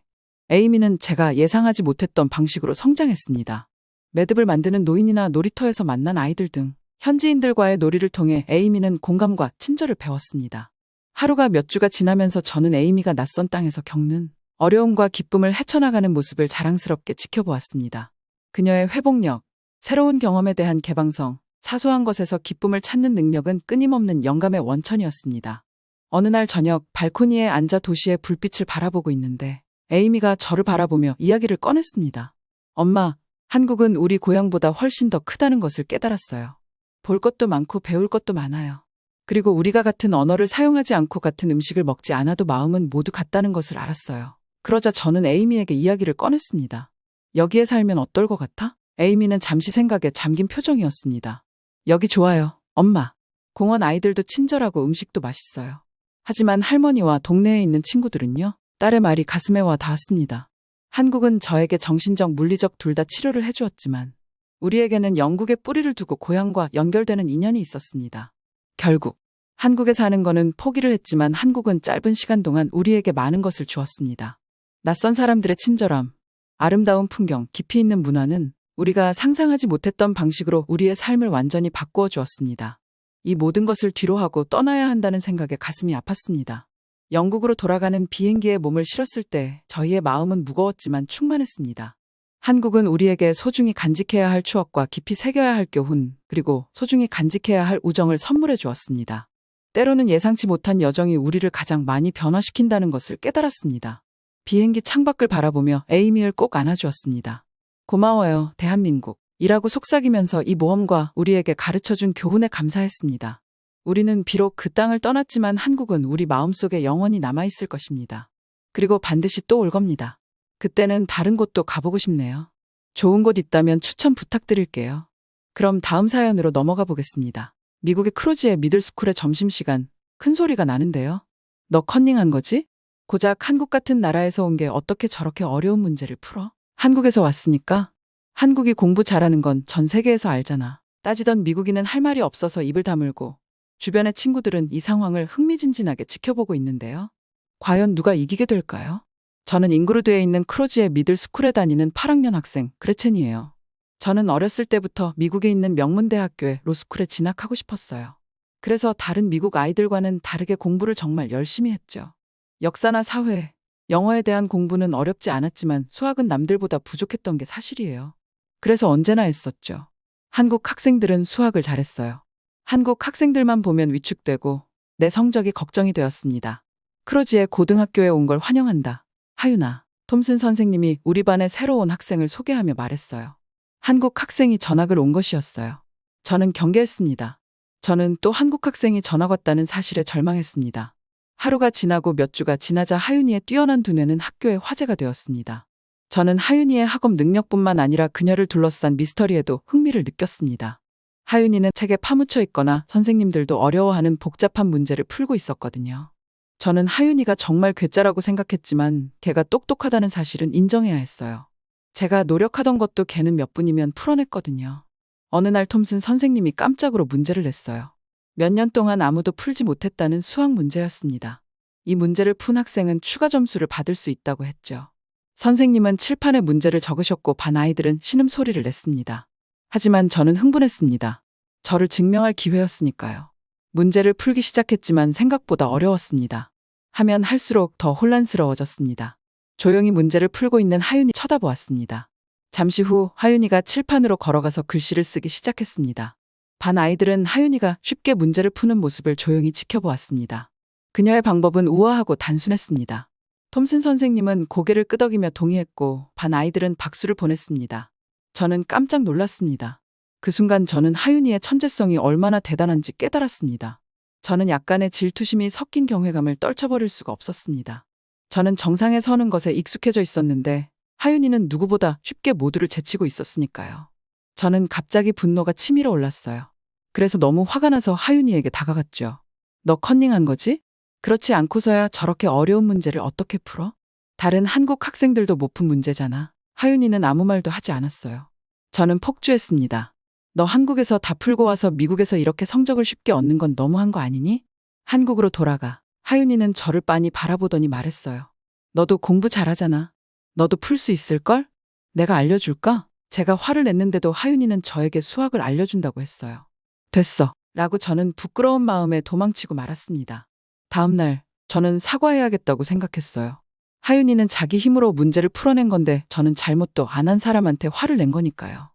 에이미는 제가 예상하지 못했던 방식으로 성장했습니다. 매듭을 만드는 노인이나 놀이터에서 만난 아이들 등 현지인들과의 놀이를 통해 에이미는 공감과 친절을 배웠습니다. 하루가 몇 주가 지나면서 저는 에이미가 낯선 땅에서 겪는 어려움과 기쁨을 헤쳐나가는 모습을 자랑스럽게 지켜보았습니다. 그녀의 회복력, 새로운 경험에 대한 개방성, 사소한 것에서 기쁨을 찾는 능력은 끊임없는 영감의 원천이었습니다. 어느 날 저녁 발코니에 앉아 도시의 불빛을 바라보고 있는데 에이미가 저를 바라보며 이야기를 꺼냈습니다. 엄마, 한국은 우리 고향보다 훨씬 더 크다는 것을 깨달았어요. 볼 것도 많고 배울 것도 많아요. 그리고 우리가 같은 언어를 사용하지 않고 같은 음식을 먹지 않아도 마음은 모두 같다는 것을 알았어요. 그러자 저는 에이미에게 이야기를 꺼냈습니다. 여기에 살면 어떨 것 같아? 에이미는 잠시 생각에 잠긴 표정이었습니다. 여기 좋아요, 엄마. 공원 아이들도 친절하고 음식도 맛있어요. 하지만 할머니와 동네에 있는 친구들은요? 딸의 말이 가슴에 와 닿았습니다. 한국은 저에게 정신적, 물리적 둘 다 치료를 해주었지만 우리에게는 영국에 뿌리를 두고 고향과 연결되는 인연이 있었습니다. 결국 한국에 사는 거는 포기를 했지만 한국은 짧은 시간 동안 우리에게 많은 것을 주었습니다. 낯선 사람들의 친절함, 아름다운 풍경, 깊이 있는 문화는 우리가 상상하지 못했던 방식으로 우리의 삶을 완전히 바꾸어 주었습니다. 이 모든 것을 뒤로하고 떠나야 한다는 생각에 가슴이 아팠습니다. 영국으로 돌아가는 비행기에 몸을 실었을 때 저희의 마음은 무거웠지만 충만했습니다. 한국은 우리에게 소중히 간직해야 할 추억과 깊이 새겨야 할 교훈, 그리고 소중히 간직해야 할 우정을 선물해 주었습니다. 때로는 예상치 못한 여정이 우리를 가장 많이 변화시킨다는 것을 깨달았습니다. 비행기 창밖을 바라보며 에이미를 꼭 안아주었습니다. 고마워요, 대한민국. 이라고 속삭이면서 이 모험과 우리에게 가르쳐준 교훈에 감사했습니다. 우리는 비록 그 땅을 떠났지만 한국은 우리 마음속에 영원히 남아있을 것입니다. 그리고 반드시 또 올 겁니다. 그때는 다른 곳도 가보고 싶네요. 좋은 곳 있다면 추천 부탁드릴게요. 그럼 다음 사연으로 넘어가 보겠습니다. 미국의 크로지의 미들스쿨의 점심시간, 큰 소리가 나는데요. 너 컨닝한 거지? 고작 한국 같은 나라에서 온 게 어떻게 저렇게 어려운 문제를 풀어? 한국에서 왔으니까? 한국이 공부 잘하는 건 전 세계에서 알잖아. 따지던 미국인은 할 말이 없어서 입을 다물고 주변의 친구들은 이 상황을 흥미진진하게 지켜보고 있는데요. 과연 누가 이기게 될까요? 저는 잉그루드에 있는 크로지의 미들스쿨에 다니는 8학년 학생 그레첸이에요. 저는 어렸을 때부터 미국에 있는 명문대학교의 로스쿨에 진학하고 싶었어요. 그래서 다른 미국 아이들과는 다르게 공부를 정말 열심히 했죠. 역사나 사회, 영어에 대한 공부는 어렵지 않았지만 수학은 남들보다 부족했던 게 사실이에요. 그래서 언제나 했었죠. 한국 학생들은 수학을 잘했어요. 한국 학생들만 보면 위축되고 내 성적이 걱정이 되었습니다. 크로지의 고등학교에 온 걸 환영한다. 하윤아, 톰슨 선생님이 우리 반에 새로 온 학생을 소개하며 말했어요. 한국 학생이 전학을 온 것이었어요. 저는 경계했습니다. 저는 또 한국 학생이 전학 왔다는 사실에 절망했습니다. 하루가 지나고 몇 주가 지나자 하윤이의 뛰어난 두뇌는 학교의 화제가 되었습니다. 저는 하윤이의 학업 능력뿐만 아니라 그녀를 둘러싼 미스터리에도 흥미를 느꼈습니다. 하윤이는 책에 파묻혀 있거나 선생님들도 어려워하는 복잡한 문제를 풀고 있었거든요. 저는 하윤이가 정말 괴짜라고 생각했지만 걔가 똑똑하다는 사실은 인정해야 했어요. 제가 노력하던 것도 걔는 몇 분이면 풀어냈거든요. 어느 날 톰슨 선생님이 깜짝으로 문제를 냈어요. 몇 년 동안 아무도 풀지 못했다는 수학 문제였습니다. 이 문제를 푼 학생은 추가 점수를 받을 수 있다고 했죠. 선생님은 칠판에 문제를 적으셨고 반 아이들은 신음소리를 냈습니다. 하지만 저는 흥분했습니다. 저를 증명할 기회였으니까요. 문제를 풀기 시작했지만 생각보다 어려웠습니다. 하면 할수록 더 혼란스러워졌습니다. 조용히 문제를 풀고 있는 하윤이 쳐다보았습니다. 잠시 후 하윤이가 칠판으로 걸어가서 글씨를 쓰기 시작했습니다. 반 아이들은 하윤이가 쉽게 문제를 푸는 모습을 조용히 지켜보았습니다. 그녀의 방법은 우아하고 단순했습니다. 톰슨 선생님은 고개를 끄덕이며 동의했고 반 아이들은 박수를 보냈습니다. 저는 깜짝 놀랐습니다. 그 순간 저는 하윤이의 천재성이 얼마나 대단한지 깨달았습니다. 저는 약간의 질투심이 섞인 경외감을 떨쳐버릴 수가 없었습니다. 저는 정상에 서는 것에 익숙해져 있었는데 하윤이는 누구보다 쉽게 모두를 제치고 있었으니까요. 저는 갑자기 분노가 치밀어 올랐어요. 그래서 너무 화가 나서 하윤이에게 다가갔죠. 너 컨닝한 거지? 그렇지 않고서야 저렇게 어려운 문제를 어떻게 풀어? 다른 한국 학생들도 못 푼 문제잖아. 하윤이는 아무 말도 하지 않았어요. 저는 폭주했습니다. 너 한국에서 다 풀고 와서 미국에서 이렇게 성적을 쉽게 얻는 건 너무한 거 아니니? 한국으로 돌아가. 하윤이는 저를 빤히 바라보더니 말했어요. 너도 공부 잘하잖아. 너도 풀 수 있을걸? 내가 알려줄까? 제가 화를 냈는데도 하윤이는 저에게 수학을 알려준다고 했어요. 됐어. 라고 저는 부끄러운 마음에 도망치고 말았습니다. 다음 날 저는 사과해야겠다고 생각했어요. 하윤이는 자기 힘으로 문제를 풀어낸 건데 저는 잘못도 안 한 사람한테 화를 낸 거니까요.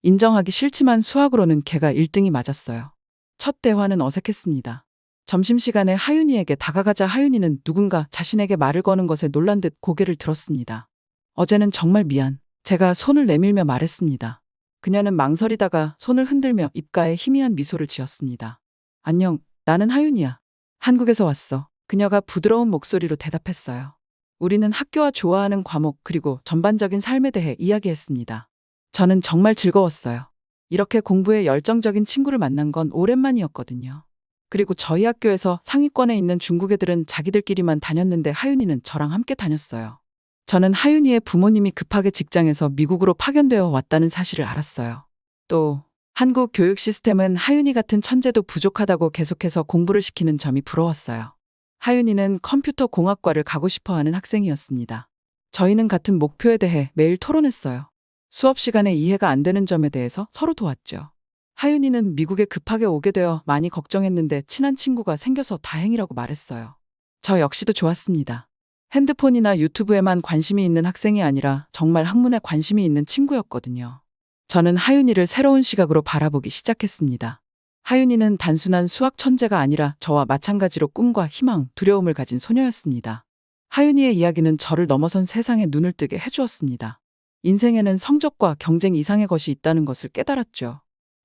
인정하기 싫지만 수학으로는 걔가 1등이 맞았어요. 첫 대화는 어색했습니다. 점심시간에 하윤이에게 다가가자 하윤이는 누군가 자신에게 말을 거는 것에 놀란 듯 고개를 들었습니다. 어제는 정말 미안. 제가 손을 내밀며 말했습니다. 그녀는 망설이다가 손을 흔들며 입가에 희미한 미소를 지었습니다. 안녕, 나는 하윤이야. 한국에서 왔어. 그녀가 부드러운 목소리로 대답했어요. 우리는 학교와 좋아하는 과목 그리고 전반적인 삶에 대해 이야기했습니다. 저는 정말 즐거웠어요. 이렇게 공부에 열정적인 친구를 만난 건 오랜만이었거든요. 그리고 저희 학교에서 상위권에 있는 중국 애들은 자기들끼리만 다녔는데 하윤이는 저랑 함께 다녔어요. 저는 하윤이의 부모님이 급하게 직장에서 미국으로 파견되어 왔다는 사실을 알았어요. 또 한국 교육 시스템은 하윤이 같은 천재도 부족하다고 계속해서 공부를 시키는 점이 부러웠어요. 하윤이는 컴퓨터 공학과를 가고 싶어 하는 학생이었습니다. 저희는 같은 목표에 대해 매일 토론했어요. 수업 시간에 이해가 안 되는 점에 대해서 서로 도왔죠. 하윤이는 미국에 급하게 오게 되어 많이 걱정했는데 친한 친구가 생겨서 다행이라고 말했어요. 저 역시도 좋았습니다. 핸드폰이나 유튜브에만 관심이 있는 학생이 아니라 정말 학문에 관심이 있는 친구였거든요. 저는 하윤이를 새로운 시각으로 바라보기 시작했습니다. 하윤이는 단순한 수학 천재가 아니라 저와 마찬가지로 꿈과 희망, 두려움을 가진 소녀였습니다. 하윤이의 이야기는 저를 넘어선 세상에 눈을 뜨게 해주었습니다. 인생에는 성적과 경쟁 이상의 것이 있다는 것을 깨달았죠.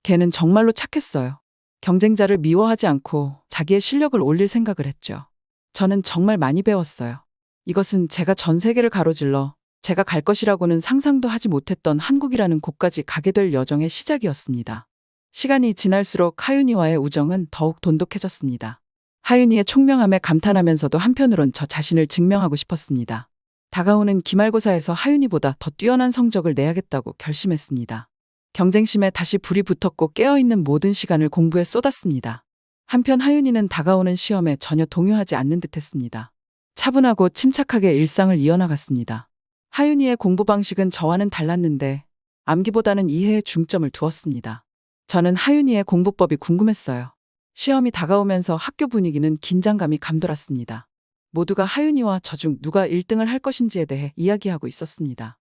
걔는 정말로 착했어요. 경쟁자를 미워하지 않고 자기의 실력을 올릴 생각을 했죠. 저는 정말 많이 배웠어요. 이것은 제가 전 세계를 가로질러 제가 갈 것이라고는 상상도 하지 못했던 한국이라는 곳까지 가게 될 여정의 시작이었습니다. 시간이 지날수록 하윤이와의 우정은 더욱 돈독해졌습니다. 하윤이의 총명함에 감탄하면서도 한편으론 저 자신을 증명하고 싶었습니다. 다가오는 기말고사에서 하윤이보다 더 뛰어난 성적을 내야겠다고 결심했습니다. 경쟁심에 다시 불이 붙었고 깨어있는 모든 시간을 공부에 쏟았습니다. 한편 하윤이는 다가오는 시험에 전혀 동요하지 않는 듯했습니다. 차분하고 침착하게 일상을 이어나갔습니다. 하윤이의 공부 방식은 저와는 달랐는데 암기보다는 이해에 중점을 두었습니다. 저는 하윤이의 공부법이 궁금했어요. 시험이 다가오면서 학교 분위기는 긴장감이 감돌았습니다. 모두가 하윤이와 저 중 누가 1등을 할 것인지에 대해 이야기하고 있었습니다.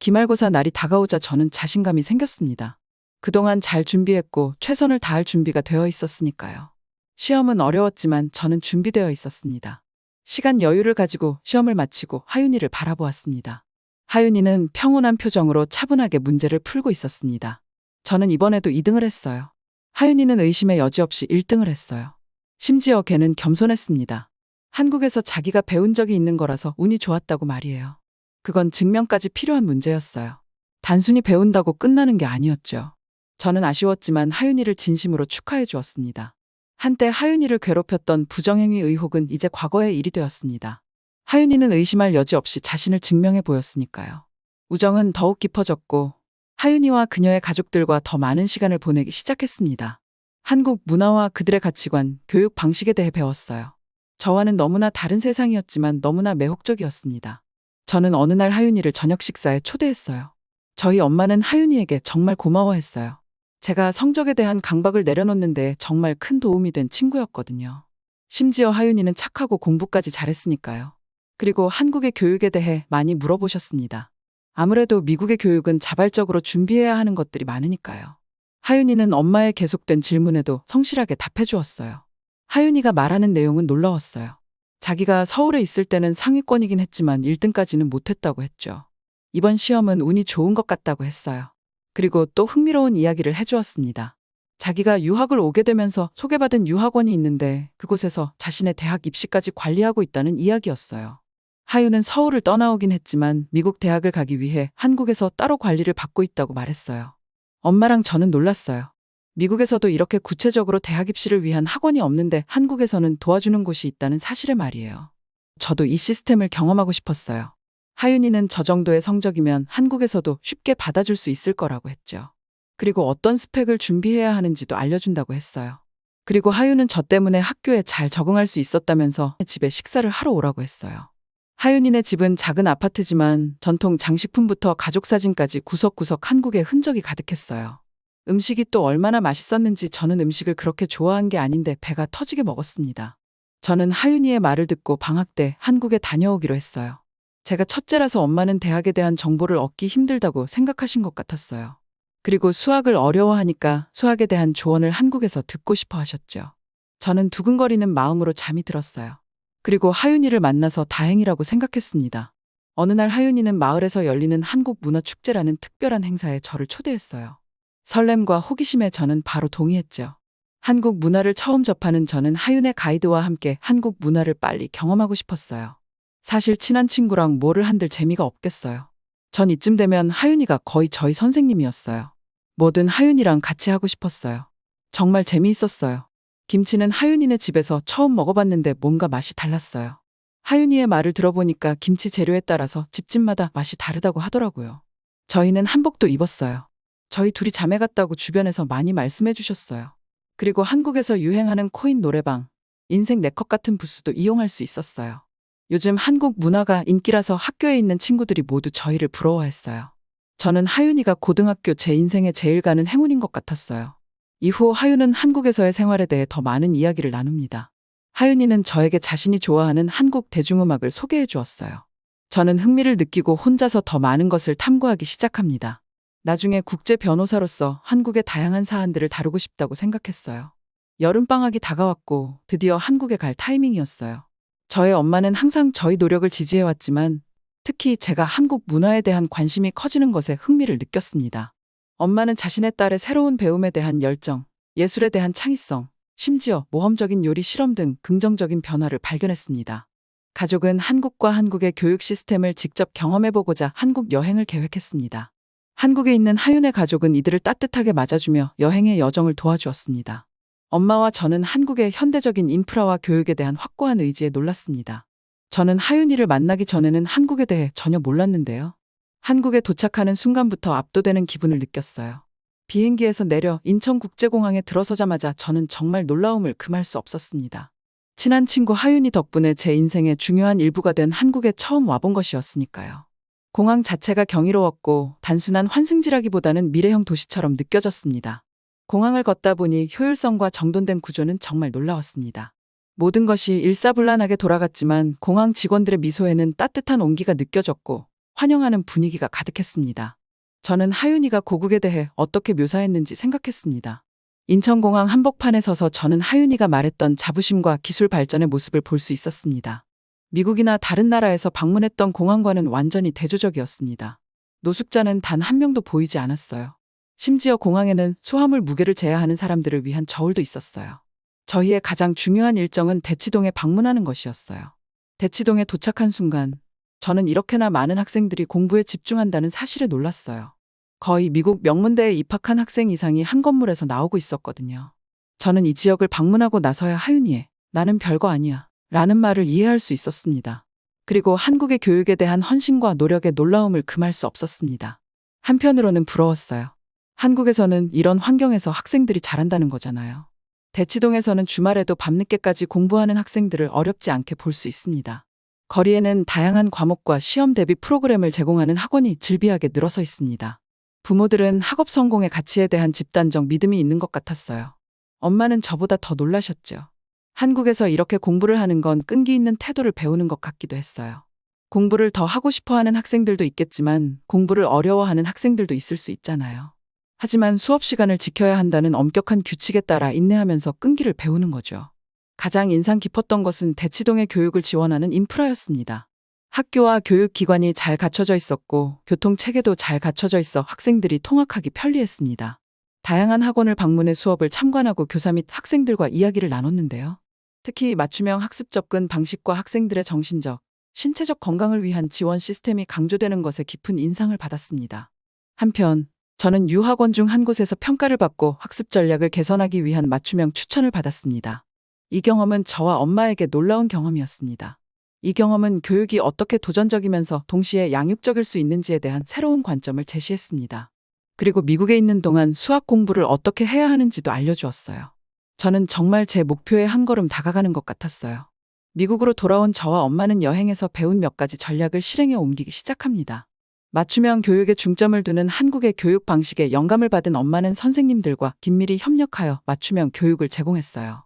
기말고사 날이 다가오자 저는 자신감이 생겼습니다. 그동안 잘 준비했고 최선을 다할 준비가 되어 있었으니까요. 시험은 어려웠지만 저는 준비되어 있었습니다. 시간 여유를 가지고 시험을 마치고 하윤이를 바라보았습니다. 하윤이는 평온한 표정으로 차분하게 문제를 풀고 있었습니다. 저는 이번에도 2등을 했어요. 하윤이는 의심의 여지 없이 1등을 했어요. 심지어 걔는 겸손했습니다. 한국에서 자기가 배운 적이 있는 거라서 운이 좋았다고 말이에요. 그건 증명까지 필요한 문제였어요. 단순히 배운다고 끝나는 게 아니었죠. 저는 아쉬웠지만 하윤이를 진심으로 축하해 주었습니다. 한때 하윤이를 괴롭혔던 부정행위 의혹은 이제 과거의 일이 되었습니다. 하윤이는 의심할 여지 없이 자신을 증명해 보였으니까요. 우정은 더욱 깊어졌고 하윤이와 그녀의 가족들과 더 많은 시간을 보내기 시작했습니다. 한국 문화와 그들의 가치관, 교육 방식에 대해 배웠어요. 저와는 너무나 다른 세상이었지만 너무나 매혹적이었습니다. 저는 어느 날 하윤이를 저녁 식사에 초대했어요. 저희 엄마는 하윤이에게 정말 고마워했어요. 제가 성적에 대한 강박을 내려놓는데 정말 큰 도움이 된 친구였거든요. 심지어 하윤이는 착하고 공부까지 잘했으니까요. 그리고 한국의 교육에 대해 많이 물어보셨습니다. 아무래도 미국의 교육은 자발적으로 준비해야 하는 것들이 많으니까요. 하윤이는 엄마의 계속된 질문에도 성실하게 답해 주었어요. 하윤이가 말하는 내용은 놀라웠어요. 자기가 서울에 있을 때는 상위권이긴 했지만 1등까지는 못했다고 했죠. 이번 시험은 운이 좋은 것 같다고 했어요. 그리고 또 흥미로운 이야기를 해주었습니다. 자기가 유학을 오게 되면서 소개받은 유학원이 있는데 그곳에서 자신의 대학 입시까지 관리하고 있다는 이야기였어요. 하윤은 서울을 떠나오긴 했지만 미국 대학을 가기 위해 한국에서 따로 관리를 받고 있다고 말했어요. 엄마랑 저는 놀랐어요. 미국에서도 이렇게 구체적으로 대학 입시를 위한 학원이 없는데 한국에서는 도와주는 곳이 있다는 사실에 말이에요. 저도 이 시스템을 경험하고 싶었어요. 하윤이는 저 정도의 성적이면 한국에서도 쉽게 받아줄 수 있을 거라고 했죠. 그리고 어떤 스펙을 준비해야 하는지도 알려준다고 했어요. 그리고 하윤은 저 때문에 학교에 잘 적응할 수 있었다면서 집에 식사를 하러 오라고 했어요. 하윤이네 집은 작은 아파트지만 전통 장식품부터 가족 사진까지 구석구석 한국의 흔적이 가득했어요. 음식이 또 얼마나 맛있었는지 저는 음식을 그렇게 좋아한 게 아닌데 배가 터지게 먹었습니다. 저는 하윤이의 말을 듣고 방학 때 한국에 다녀오기로 했어요. 제가 첫째라서 엄마는 대학에 대한 정보를 얻기 힘들다고 생각하신 것 같았어요. 그리고 수학을 어려워하니까 수학에 대한 조언을 한국에서 듣고 싶어 하셨죠. 저는 두근거리는 마음으로 잠이 들었어요. 그리고 하윤이를 만나서 다행이라고 생각했습니다. 어느 날 하윤이는 마을에서 열리는 한국문화축제라는 특별한 행사에 저를 초대했어요. 설렘과 호기심에 저는 바로 동의했죠. 한국 문화를 처음 접하는 저는 하윤의 가이드와 함께 한국 문화를 빨리 경험하고 싶었어요. 사실 친한 친구랑 뭐를 한들 재미가 없겠어요. 전 이쯤 되면 하윤이가 거의 저희 선생님이었어요. 뭐든 하윤이랑 같이 하고 싶었어요. 정말 재미있었어요. 김치는 하윤이네 집에서 처음 먹어봤는데 뭔가 맛이 달랐어요. 하윤이의 말을 들어보니까 김치 재료에 따라서 집집마다 맛이 다르다고 하더라고요. 저희는 한복도 입었어요. 저희 둘이 자매 같다고 주변에서 많이 말씀해 주셨어요. 그리고 한국에서 유행하는 코인 노래방, 인생 네컷 같은 부스도 이용할 수 있었어요. 요즘 한국 문화가 인기라서 학교에 있는 친구들이 모두 저희를 부러워했어요. 저는 하윤이가 고등학교 제 인생에 제일 가는 행운인 것 같았어요. 이후 하윤은 한국에서의 생활에 대해 더 많은 이야기를 나눕니다. 하윤이는 저에게 자신이 좋아하는 한국 대중음악을 소개해 주었어요. 저는 흥미를 느끼고 혼자서 더 많은 것을 탐구하기 시작합니다. 나중에 국제 변호사로서 한국의 다양한 사안들을 다루고 싶다고 생각했어요. 여름방학이 다가왔고 드디어 한국에 갈 타이밍이었어요. 저의 엄마는 항상 저희 노력을 지지해왔지만 특히 제가 한국 문화에 대한 관심이 커지는 것에 흥미를 느꼈습니다. 엄마는 자신의 딸의 새로운 배움에 대한 열정, 예술에 대한 창의성, 심지어 모험적인 요리 실험 등 긍정적인 변화를 발견했습니다. 가족은 한국과 한국의 교육 시스템을 직접 경험해보고자 한국 여행을 계획했습니다. 한국에 있는 하윤의 가족은 이들을 따뜻하게 맞아주며 여행의 여정을 도와주었습니다. 엄마와 저는 한국의 현대적인 인프라와 교육에 대한 확고한 의지에 놀랐습니다. 저는 하윤이를 만나기 전에는 한국에 대해 전혀 몰랐는데요. 한국에 도착하는 순간부터 압도되는 기분을 느꼈어요. 비행기에서 내려 인천국제공항에 들어서자마자 저는 정말 놀라움을 금할 수 없었습니다. 친한 친구 하윤이 덕분에 제 인생의 중요한 일부가 된 한국에 처음 와본 것이었으니까요. 공항 자체가 경이로웠고 단순한 환승지라기보다는 미래형 도시처럼 느껴졌습니다. 공항을 걷다 보니 효율성과 정돈된 구조는 정말 놀라웠습니다. 모든 것이 일사불란하게 돌아갔지만 공항 직원들의 미소에는 따뜻한 온기가 느껴졌고 환영하는 분위기가 가득했습니다. 저는 하윤이가 고국에 대해 어떻게 묘사했는지 생각했습니다. 인천공항 한복판에 서서 저는 하윤이가 말했던 자부심과 기술 발전의 모습을 볼 수 있었습니다. 미국이나 다른 나라에서 방문했던 공항과는 완전히 대조적이었습니다. 노숙자는 단 한 명도 보이지 않았어요. 심지어 공항에는 수화물 무게를 제어하는 사람들을 위한 저울도 있었어요. 저희의 가장 중요한 일정은 대치동에 방문하는 것이었어요. 대치동에 도착한 순간 저는 이렇게나 많은 학생들이 공부에 집중한다는 사실에 놀랐어요. 거의 미국 명문대에 입학한 학생 이상이 한 건물에서 나오고 있었거든요. 저는 이 지역을 방문하고 나서야 하윤이의 나는 별거 아니야 라는 말을 이해할 수 있었습니다. 그리고 한국의 교육에 대한 헌신과 노력의 놀라움을 금할 수 없었습니다. 한편으로는 부러웠어요. 한국에서는 이런 환경에서 학생들이 잘한다는 거잖아요. 대치동에서는 주말에도 밤늦게까지 공부하는 학생들을 어렵지 않게 볼 수 있습니다. 거리에는 다양한 과목과 시험 대비 프로그램을 제공하는 학원이 즐비하게 늘어서 있습니다. 부모들은 학업 성공의 가치에 대한 집단적 믿음이 있는 것 같았어요. 엄마는 저보다 더 놀라셨죠. 한국에서 이렇게 공부를 하는 건 끈기 있는 태도를 배우는 것 같기도 했어요. 공부를 더 하고 싶어 하는 학생들도 있겠지만 공부를 어려워하는 학생들도 있을 수 있잖아요. 하지만 수업 시간을 지켜야 한다는 엄격한 규칙에 따라 인내하면서 끈기를 배우는 거죠. 가장 인상 깊었던 것은 대치동의 교육을 지원하는 인프라였습니다. 학교와 교육기관이 잘 갖춰져 있었고 교통체계도 잘 갖춰져 있어 학생들이 통학하기 편리했습니다. 다양한 학원을 방문해 수업을 참관하고 교사 및 학생들과 이야기를 나눴는데요. 특히 맞춤형 학습 접근 방식과 학생들의 정신적, 신체적 건강을 위한 지원 시스템이 강조되는 것에 깊은 인상을 받았습니다. 한편 저는 유학원 중 한 곳에서 평가를 받고 학습 전략을 개선하기 위한 맞춤형 추천을 받았습니다. 이 경험은 저와 엄마에게 놀라운 경험이었습니다. 이 경험은 교육이 어떻게 도전적이면서 동시에 양육적일 수 있는지에 대한 새로운 관점을 제시했습니다. 그리고 미국에 있는 동안 수학 공부를 어떻게 해야 하는지도 알려주었어요. 저는 정말 제 목표에 한 걸음 다가가는 것 같았어요. 미국으로 돌아온 저와 엄마는 여행에서 배운 몇 가지 전략을 실행에 옮기기 시작합니다. 맞춤형 교육에 중점을 두는 한국의 교육 방식에 영감을 받은 엄마는 선생님들과 긴밀히 협력하여 맞춤형 교육을 제공했어요.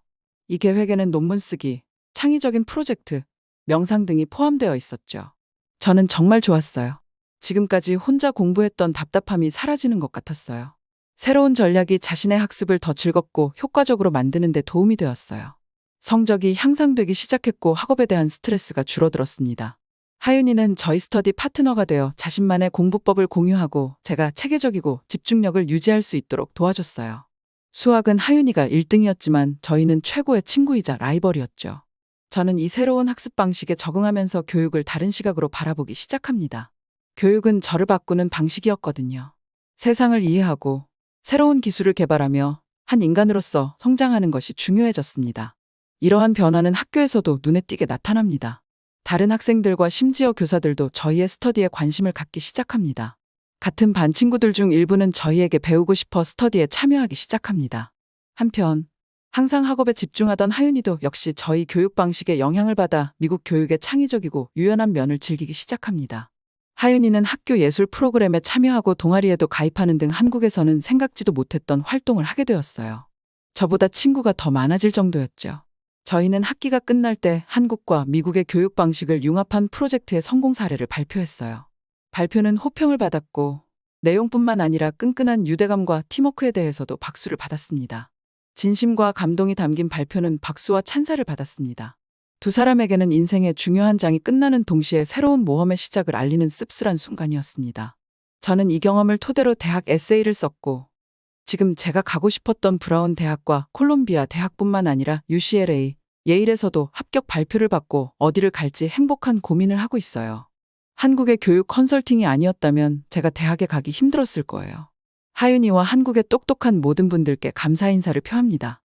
이 계획에는 논문 쓰기, 창의적인 프로젝트, 명상 등이 포함되어 있었죠. 저는 정말 좋았어요. 지금까지 혼자 공부했던 답답함이 사라지는 것 같았어요. 새로운 전략이 자신의 학습을 더 즐겁고 효과적으로 만드는 데 도움이 되었어요. 성적이 향상되기 시작했고 학업에 대한 스트레스가 줄어들었습니다. 하윤이는 저희 스터디 파트너가 되어 자신만의 공부법을 공유하고 제가 체계적이고 집중력을 유지할 수 있도록 도와줬어요. 수학은 하윤이가 1등이었지만 저희는 최고의 친구이자 라이벌이었죠. 저는 이 새로운 학습 방식에 적응하면서 교육을 다른 시각으로 바라보기 시작합니다. 교육은 저를 바꾸는 방식이었거든요. 세상을 이해하고 새로운 기술을 개발하며 한 인간으로서 성장하는 것이 중요해졌습니다. 이러한 변화는 학교에서도 눈에 띄게 나타납니다. 다른 학생들과 심지어 교사들도 저희의 스터디에 관심을 갖기 시작합니다. 같은 반 친구들 중 일부는 저희에게 배우고 싶어 스터디에 참여하기 시작합니다. 한편 항상 학업에 집중하던 하윤이도 역시 저희 교육 방식에 영향을 받아 미국 교육의 창의적이고 유연한 면을 즐기기 시작합니다. 하윤이는 학교 예술 프로그램에 참여하고 동아리에도 가입하는 등 한국에서는 생각지도 못했던 활동을 하게 되었어요. 저보다 친구가 더 많아질 정도였죠. 저희는 학기가 끝날 때 한국과 미국의 교육 방식을 융합한 프로젝트의 성공 사례를 발표했어요. 발표는 호평을 받았고 내용뿐만 아니라 끈끈한 유대감과 팀워크에 대해서도 박수를 받았습니다. 진심과 감동이 담긴 발표는 박수와 찬사를 받았습니다. 두 사람에게는 인생의 중요한 장이 끝나는 동시에 새로운 모험의 시작을 알리는 씁쓸한 순간이었습니다. 저는 이 경험을 토대로 대학 에세이를 썼고 지금 제가 가고 싶었던 브라운 대학과 콜롬비아 대학뿐만 아니라 UCLA, 예일에서도 합격 발표를 받고 어디를 갈지 행복한 고민을 하고 있어요. 한국의 교육 컨설팅이 아니었다면 제가 대학에 가기 힘들었을 거예요. 하윤이와 한국의 똑똑한 모든 분들께 감사 인사를 표합니다.